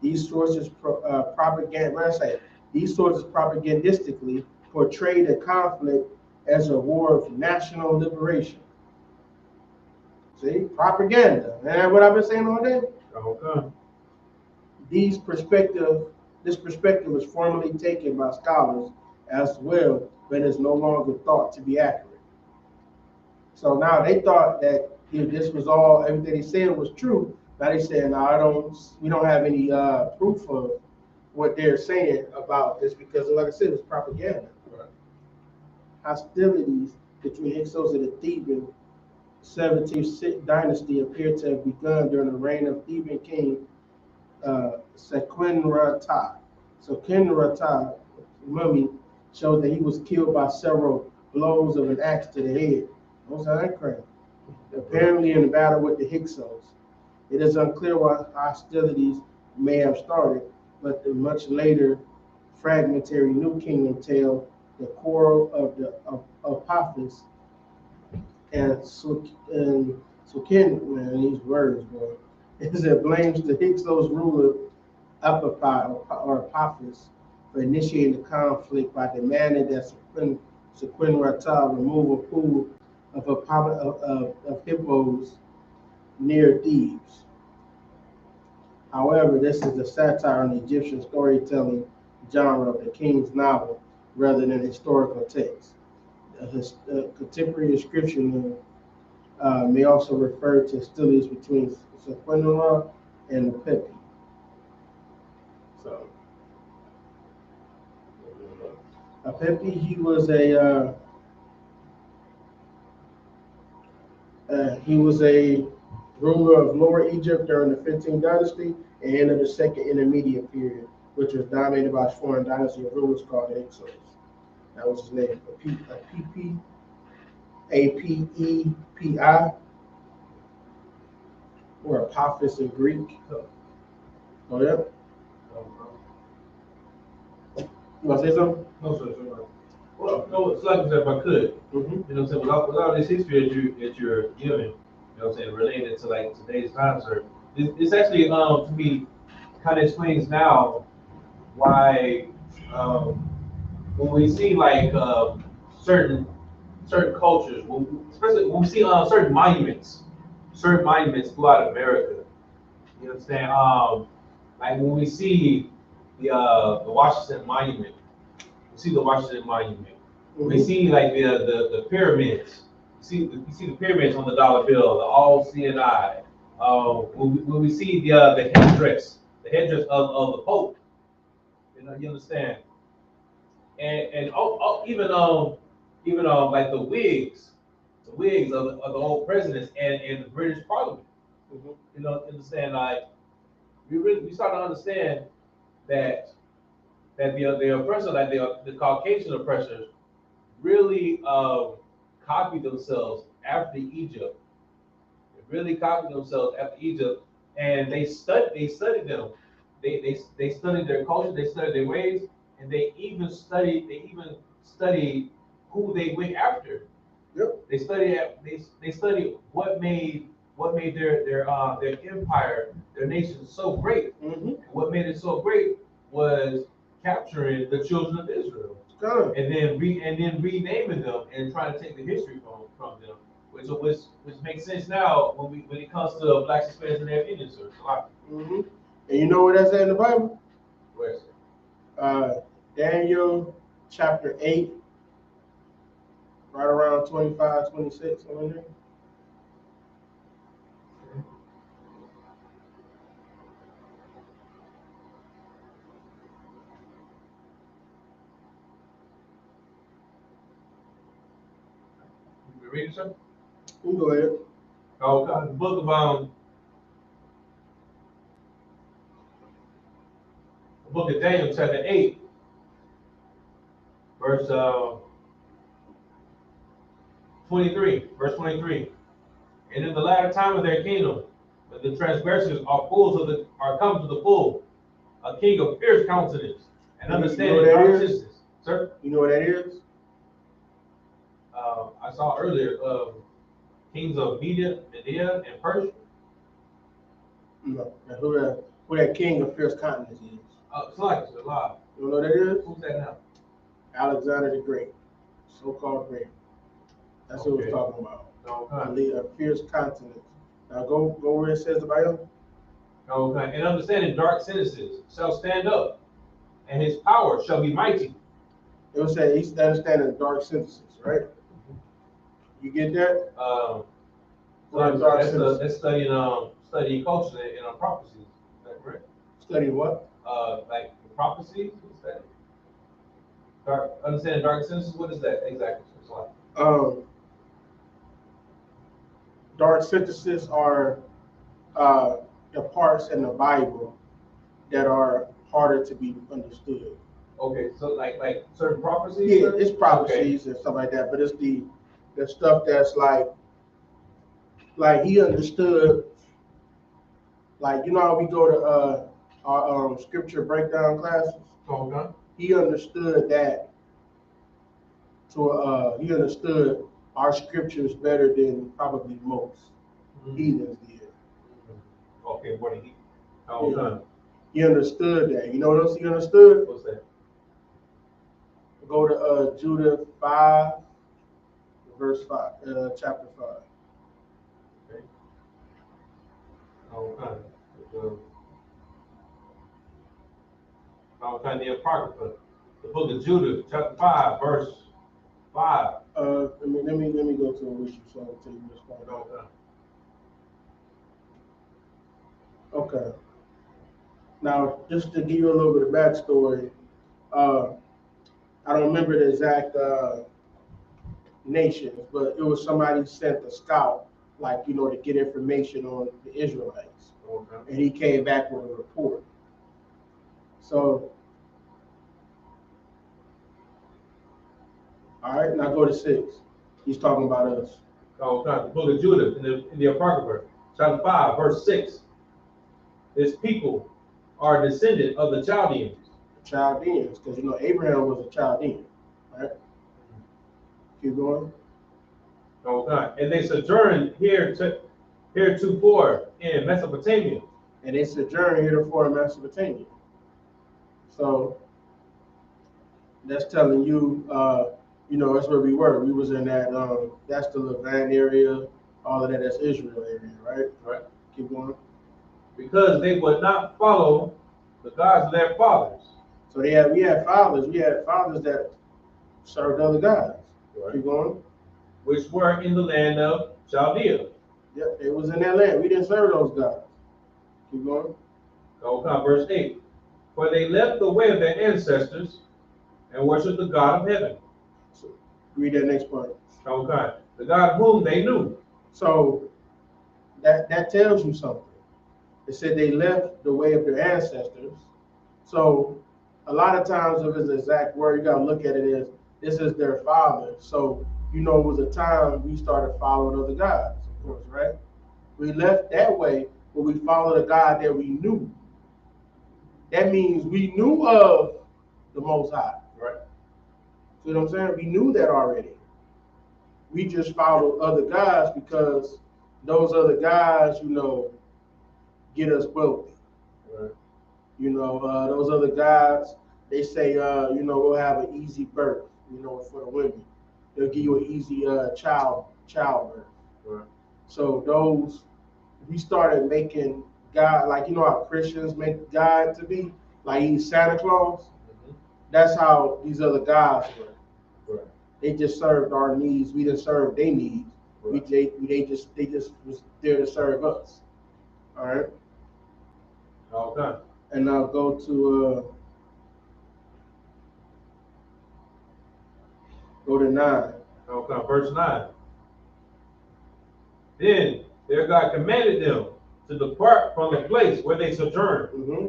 These sources propagandistically portray the conflict as a war of national liberation. See, propaganda. And what I've been saying all day. Okay. This perspective is formally taken by scholars as well, but is no longer thought to be accurate. So now they thought that this was all, everything they said was true. Now they saying, no, we don't have any proof of what they're saying about this because, like I said, it's propaganda. Right. Hostilities between Hyksos and the Theban 17th dynasty appear to have begun during the reign of Theban king Sequenrata. So Kenrata, mummy, shows that he was killed by several blows of an axe to the head. Those are crazy. Apparently in a battle with the Hyksos. It is unclear why hostilities may have started. but the much later fragmentary New Kingdom tell the quarrel of the Apophis and Sukin, man, these words, boy, is it blames the Hyksos ruler Apapi or Apophis for initiating the conflict by demanding that Sequenrata remove a pool of hippos near Thebes. However, this is a satire on the Egyptian storytelling genre of the king's novel rather than historical text. Contemporary description may also refer to hostilities between Sequenra and the Pepi. So, Pepi, he was a ruler of Lower Egypt during the 15th dynasty and end of the second intermediate period, which was dominated by a foreign dynasty of rulers called the Hyksos. That was his name, Apepi, or Apophis in Greek. Oh, yeah? You want to say something? No, sir. Well, no, it's like I said, if I could, you know what I'm saying, without this history that you're giving, you know what I'm saying, related to like today's time, sir, it's actually, to me, kind of explains now why, when we see like certain cultures, especially when we see certain monuments throughout America, you understand? Like when we see the Washington Monument, we see the Washington Monument. We see like the pyramids. You see the pyramids on the dollar bill, the all seeing eye. When we see the headdress of the Pope, you know, you understand, and even like the wigs of the old presidents and the British Parliament. You know, understand, like we start to understand that the oppressor, like the Caucasian oppressors, really copied themselves after Egypt. They really copied themselves after Egypt, and they studied them. They studied their culture, they studied their ways, and they even studied who they went after. Yep. They studied what made their empire, their nation so great. Mm-hmm. What made it so great was capturing the children of Israel, and then renaming them and trying to take the history from them, which makes sense now when it comes to blacks, Hispanics, and Indians. Mm-hmm. And you know what that's in the Bible? Where's Daniel chapter 8, right around 25, 26, somewhere there. You read it, sir? You can go ahead. Oh, the book of Daniel, chapter 8, verse 23. Verse 23. And in the latter time of their kingdom, when the transgressors are come to the full, a king of fierce countenance and understanding dark systems. Sir? You know what that is? I saw earlier kings of Media and Persia. No. Now, who that king of fierce countenance is? It's like it's a lie. You know what that is? Who's that now? Alexander the Great, so-called great. That's what we're talking about. Okay. A fierce countenance. Now go where it says about him. Okay. And understanding dark sentences shall stand up, and his power shall be mighty. It will say he's understanding dark sentences, right? You get that? That's studying culture and prophecies. Is that correct? Study what? Like prophecies. What's that? Understanding dark sentences. What is that exactly? Dark sentences are the parts in the Bible that are harder to be understood. Okay, so like certain prophecies. Yeah, it's prophecies and stuff like that, but it's the stuff that's like he understood. Like, you know how we go to our scripture breakdown classes, Okay. he understood that he understood our scriptures better than probably most heathens did. Okay, what he? Okay. Yeah. He understood that. You know what else he understood? What's that? Go to Judah 5, verse 5, chapter 5. Okay. Okay. Okay, the Apocrypha. The book of Judah, chapter 5, verse 5. Let me go to what you saw to you what's going on. Okay. Now, just to give you a little bit of backstory, I don't remember the exact nations, but it was somebody sent a scout, like, to get information on the Israelites. Okay. And he came back with a report. So, all right, now go to 6. He's talking about us. Okay, the book of Judah in the Apocrypha, chapter 5, verse 6. His people are descendant of the Chaldeans. Chaldeans, because Abraham was a Chaldean, right? Keep going. Okay, and they sojourned heretofore in Mesopotamia. And they sojourned heretofore in Mesopotamia. So that's telling you, that's where we were. We was in that, that's the Levant area, all of that, that's Israel area, right? Right. Keep going. Because they would not follow the gods of their fathers. So we had fathers that served other gods. Right. Keep going. Which were in the land of Chaldea. Yep, it was in that land. We didn't serve those gods. Keep going. Okay, verse 8. For they left the way of their ancestors and worshiped the God of heaven. So, read that next part. Okay. The God whom they knew. So that tells you something. It said they left the way of their ancestors. So a lot of times, if it's the exact word, you gotta look at it as this is their father. So it was a time we started following other gods, of course, right? We left that way, but we followed a God that we knew. That means we knew of the Most High. Right. See what I'm saying? We knew that already. We just followed other gods because those other gods, get us wealthy. Right. Those other gods, they say, we'll have an easy birth, for the women. They'll give you an easy childbirth. Right. So we started making God, like, how Christians make God to be, like he's Santa Claus. Mm-hmm. That's how these other gods were. Right. They just served our needs. We didn't serve their needs. Right. They just was there to serve us. All right. Okay. And now go to 9. Okay, verse 9. Then their God commanded them to depart from the place where they sojourned, mm-hmm.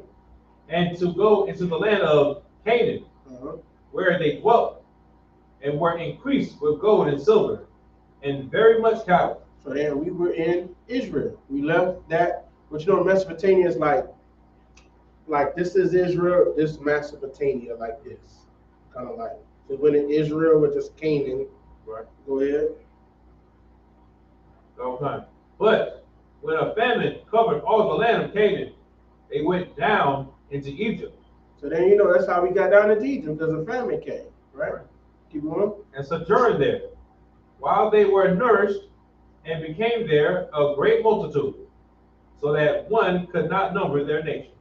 and to go into the land of Canaan, where they dwelt, and were increased with gold and silver, and very much cattle. So then we were in Israel. We left that, but Mesopotamia is like this is Israel, this is Mesopotamia, like this, kind of like. So when in Israel, which is Canaan. Right. Go ahead. Okay. But when a famine covered all the land of Canaan, they went down into Egypt. So then that's how we got down into Egypt, because a famine came, right? Keep going. And sojourned there, while they were nourished, and became there a great multitude, so that one could not number their nation.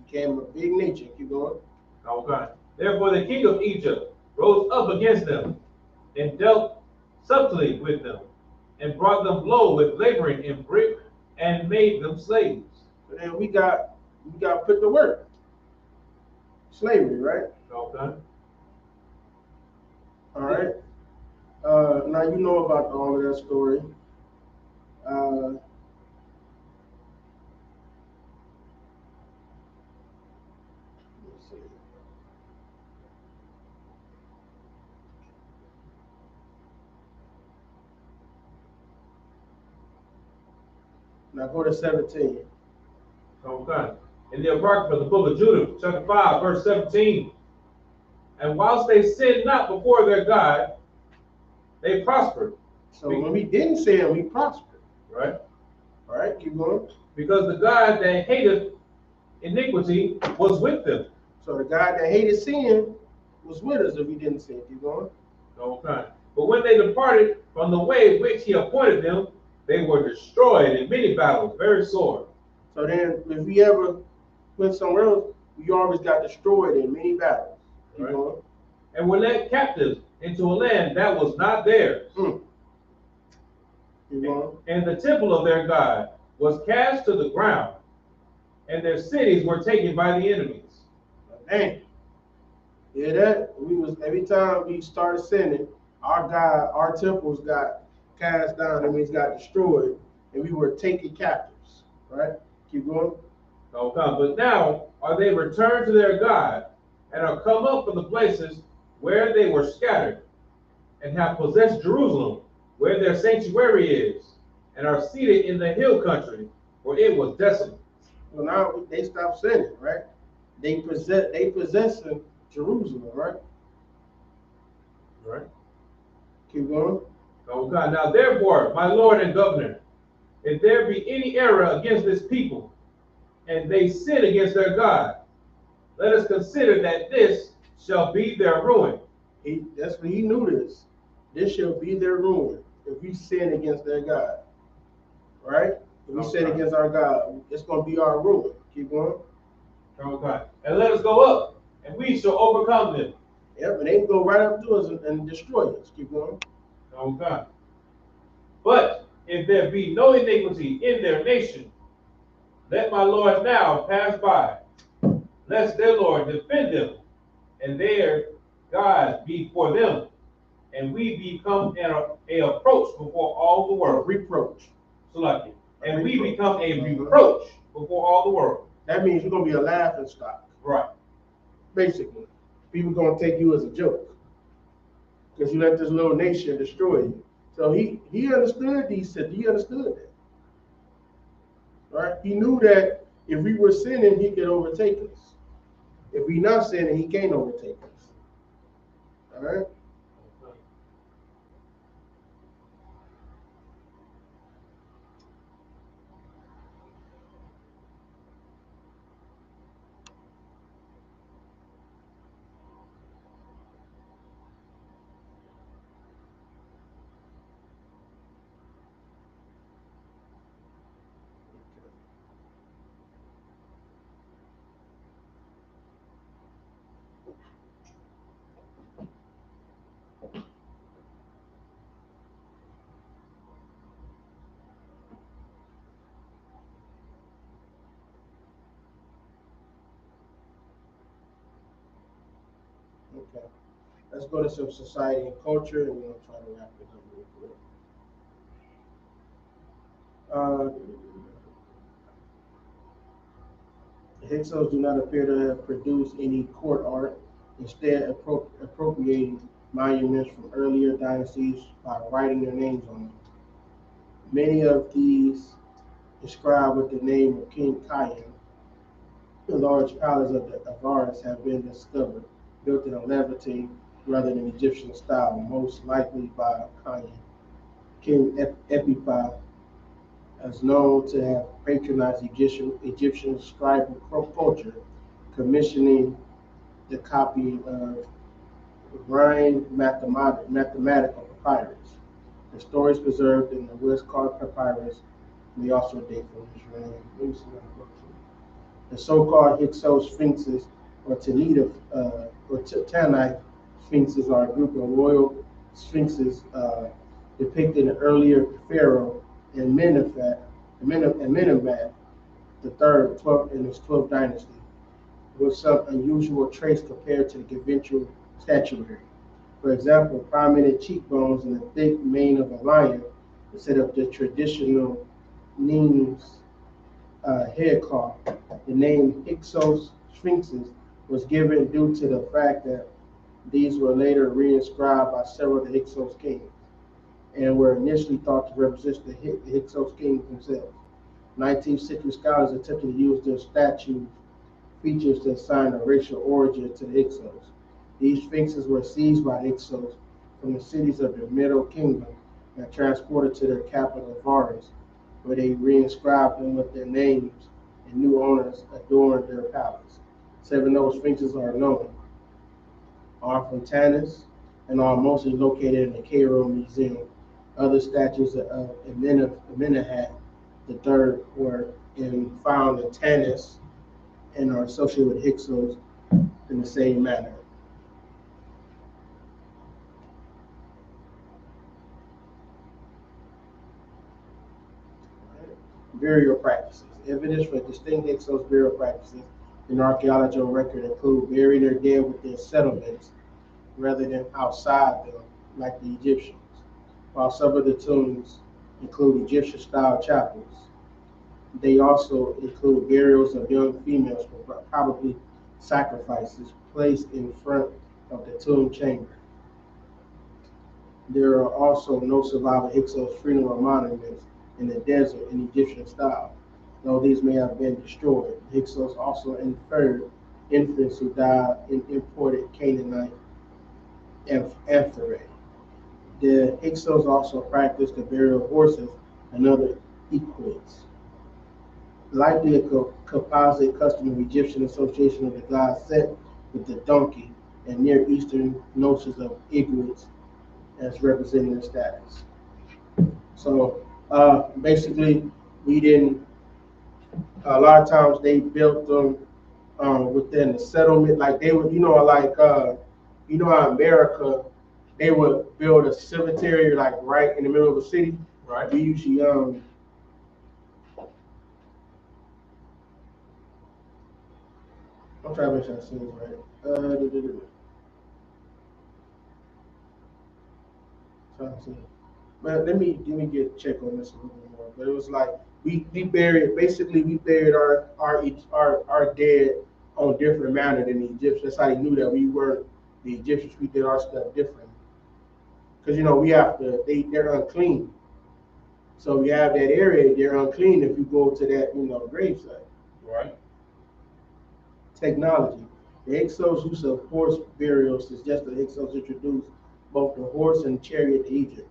Became a big nation. Keep going. Okay. Therefore the king of Egypt rose up against them, and dealt subtly with them, and brought them low with laboring in brick, and made them slaves. So then we got put to work. Slavery, right? Okay. All right. Now you know about all of that story. Let's see. Now go to 17. Okay. in the Apocrypha, the book of Judah, chapter 5, verse 17. And whilst they sinned not before their God, they prospered. So when we didn't sin, we prospered. Right? All right, keep going. Because the God that hated iniquity was with them. So the God that hated sin was with us if we didn't sin. Keep going. Okay. But when they departed from the way which he appointed them, they were destroyed in many battles, very sore. So then, if we ever went somewhere else, we always got destroyed in many battles. Keep Right. going. And were led captives into a land that was not theirs. Keep going. And the temple of their God was cast to the ground, and their cities were taken by the enemies. Dang. Yeah, that we was every time we started sinning, our God, our temples got cast down, that means got destroyed, and we were taken captives. Right? Keep going. Okay. But now are they returned to their God, and are come up from the places where they were scattered, and have possessed Jerusalem, where their sanctuary is, and are seated in the hill country, where it was desolate. Well, now they stopped sinning, right? They possessing Jerusalem, right? Right. Keep going. Okay. Now therefore, my Lord and Governor, if there be any error against this people, and they sin against their God, let us consider that this shall be their ruin. That's what he knew this. This shall be their ruin if we sin against their God. Right? If we sin against our God, it's going to be our ruin. Keep going. Okay. And let us go up, and we shall overcome them. Yep, and they can go right up to us and destroy us. Keep going. Okay. But if there be no iniquity in their nation, let my Lord now pass by, lest their Lord defend them, and their God be for them, and we become a approach before all the world. A reproach. So like it. And we become a reproach before all the world. That means you're going to be a laughing stock. Right. Basically. People going to take you as a joke. Because you let this little nation destroy you. So he understood he understood that. Right? He knew that if we were sinning, he could overtake us. If we not sinning, he can't overtake us. All right? Okay. Let's go to some society and culture, and we'll try to wrap it up real quick. The Hyksos do not appear to have produced any court art, instead appropriating monuments from earlier dynasties by writing their names on them. Many of these inscribed with the name of King Khayyam. The large palace of the Avaris have been discovered, built in a Levantine rather than Egyptian style, most likely by Khayyam. King Epipha is known to have patronized Egyptian scribal culture, commissioning the copy of Rhine mathematical papyrus. The stories preserved in the West Card papyrus may also date from his reign. Let me see what I'm looking for. The so-called Hyksos sphinxes, or Tanite sphinxes, are a group of royal sphinxes depicting an earlier pharaoh and Amenemhat the third, 12th in his 12th dynasty, with some unusual traits compared to the conventional statuary. For example, prominent cheekbones and a thick mane of a lion instead of the traditional Nemes head cloth. The name Hyksos sphinxes was given due to the fact that these were later reinscribed by several of the Hyksos kings and were initially thought to represent the Hyksos kings themselves. 19th century scholars attempted to use their statues features that assign a racial origin to the Hyksos. These sphinxes were seized by the Hyksos from the cities of the Middle Kingdom and transported to their capital, Varus, where they reinscribed them with their names, and new owners adorned their palace. Seven of those sphinxes are known, are from Tanis, and are mostly located in the Cairo Museum. Other statues of Amenemhat III were found in Tanis and are associated with Hyksos in the same manner. Burial practices. Evidence for distinct Hyksos burial practices in archaeological record include burying their dead within settlements rather than outside them, like the Egyptians, while some of the tombs include Egyptian-style chapels. They also include burials of young females for probably sacrifices placed in front of the tomb chamber. There are also no surviving Hyksos funeral monuments in the desert in Egyptian style, though these may have been destroyed. Hyksos also inferred infants who died in imported Canaanite amphorae. The Hyksos also practiced the burial of horses and other equids. Likely a composite custom of Egyptian association of the god Set with the donkey and Near Eastern notions of equids as representing their status. So basically, we didn't. A lot of times they built them within the settlement, like they would, how America they would build a cemetery like right in the middle of the city. Right. We usually I'm trying to make sure I say this right. Trying to see. But let me get check on this a little bit more. But it was like we buried our dead on different manner than the Egyptians. That's how they knew that we weren't the Egyptians. We did our stuff differently. Because we have to they're unclean. So we have that area, they're unclean if you go to that, gravesite. Right. Technology. The Hyksos use of horse burials suggests that Hyksos introduced both the horse and chariot to Egypt.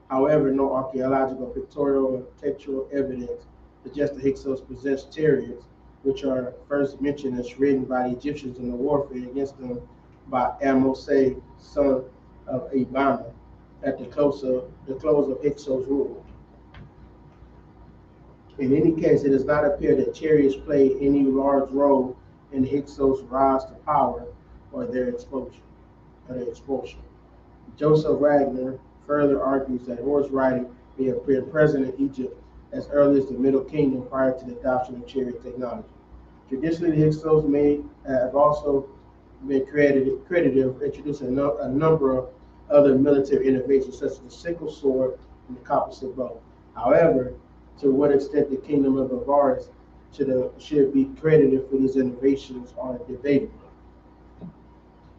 However, no archaeological, pictorial, or textual evidence suggests the Hyksos possessed chariots, which are first mentioned as ridden by the Egyptians in the warfare against them by Amosai, son of Abana, at the close of Hyksos' rule. In any case, it does not appear that chariots played any large role in Hyksos' rise to power or their expulsion. Joseph Wagner further argues that horse riding may have been present in Egypt as early as the Middle Kingdom prior to the adoption of chariot technology. Traditionally, the Hyksos may have also been credited with introducing a number of other military innovations, such as the sickle sword and the composite bow. However, to what extent the kingdom of Avaris should be credited for these innovations are debatable.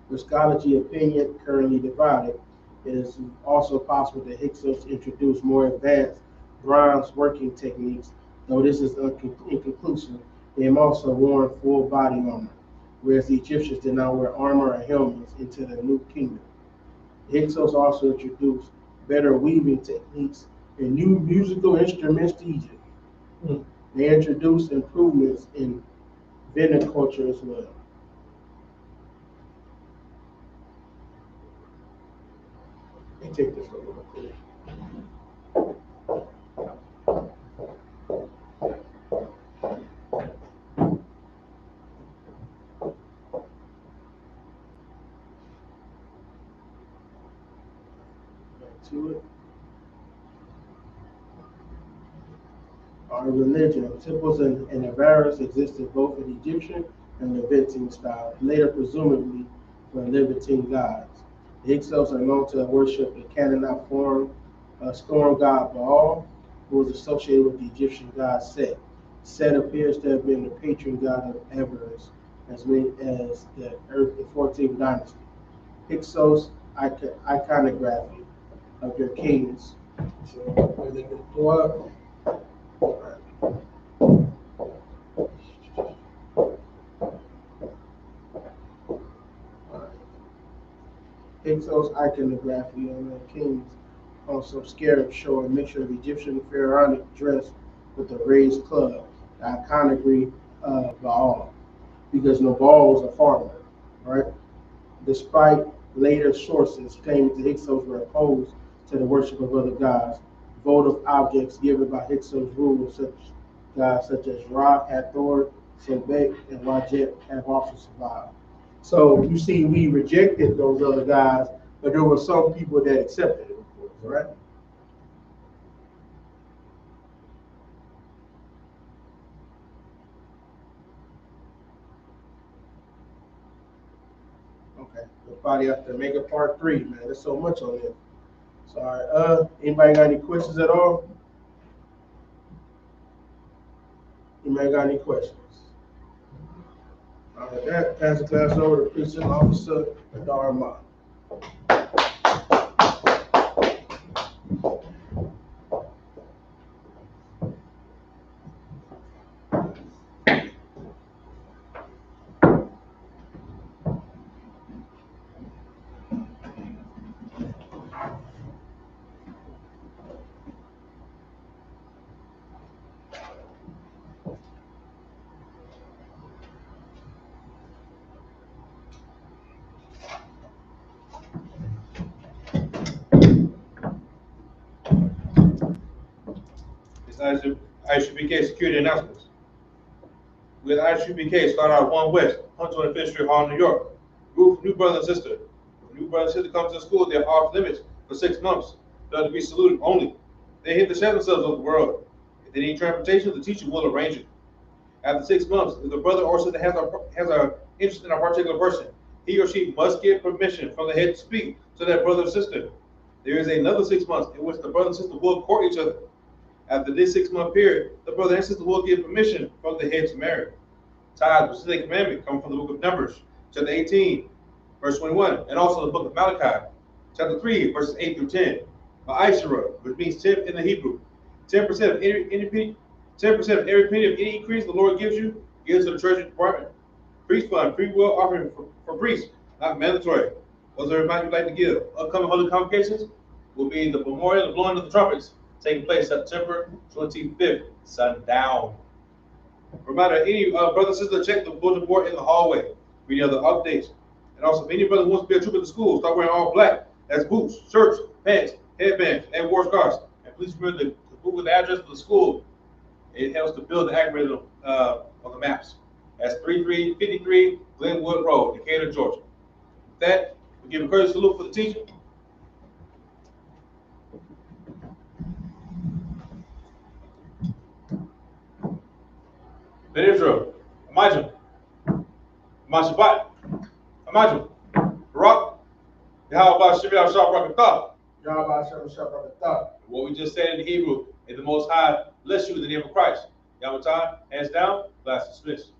With scholarly opinion currently divided, it is also possible that Hyksos introduced more advanced bronze working techniques, though this is inconclusive. They have also worn full body armor, whereas the Egyptians did not wear armor or helmets into the New Kingdom. The Hyksos also introduced better weaving techniques and new musical instruments to Egypt. Hmm. They introduced improvements in viticulture as well. Let me take this one real quick. Back to it. Our religion, temples and Avaris existed both in Egyptian and Levantine style, later presumably for Levantine gods. The Hyksos are known to worship the Canaanite form storm god Baal, who was associated with the Egyptian god Set. Set appears to have been the patron god of avarice as many as the 14th dynasty. Hyksos iconography of their kings. So, where they can go up. Hyksos iconography on the kings on some scarab show a mixture of Egyptian pharaonic dress with a raised club, the iconography of Baal, because Nabal was a farmer, right? Despite later sources claiming the Hyksos were opposed to the worship of other gods, votive objects given by Hyksos rulers such gods such as Ra, Hathor, Sebek, and Wajet have also survived. So you see, we rejected those other gods, but there were some people that accepted it, of course, right? Okay, we'll probably have to make a part three, man. There's so much on there. Sorry. Anybody got any questions at all? Anybody got any questions? All right, that pass the class over to Precinct Officer Dharma. It's ISUPK security announcements. With ISUPK, start out 1 West, 125th Street, Hall, New York. Group new brother and sister. When new brother and sister come to the school, they're off limits for 6 months. They're to be saluted only. They hit the share themselves of the world. If they need transportation, the teacher will arrange it. After 6 months, if the brother or sister has a interest in a particular person, he or she must get permission from the head to speak to that brother or sister. There is another 6 months in which the brother and sister will court each other. After this 6 month period, the brother and sister will get permission from the head to marry. Tithes, which is a commandment, come from the book of Numbers, chapter 18, verse 21, and also the book of Malachi, chapter 3, verses 8 through 10. Ma'ashera, which means tenth in the Hebrew. 10% of any 10% of every penny of any increase the Lord gives you, gives to the treasury department. Priest fund, free will offering for priests, not mandatory. What's a reminder you'd like to give? Upcoming holy convocations will be the memorial and blowing of the trumpets, taking place September 25th, sundown. Reminder, any brother and sister, check the bulletin board in the hallway. Read other updates. And also, if any brother wants to be a trooper at the school, start wearing all black. That's boots, shirts, pants, headbands, and war scarves. And please remember to Google the address of the school. It helps to build the algorithm on the maps. That's 3353 Glenwood Road, Decatur, Georgia. With that, we give a courtesy salute for the teacher. Ben Israel, Imagine, Mashabat, Imagine, Barak, Yahweh Shemel Shabrakatah. Yahweh Shem Shabbat. What we just said in Hebrew, in the Most High bless you in the name of Christ. Yahweh, hands down, class dismissed.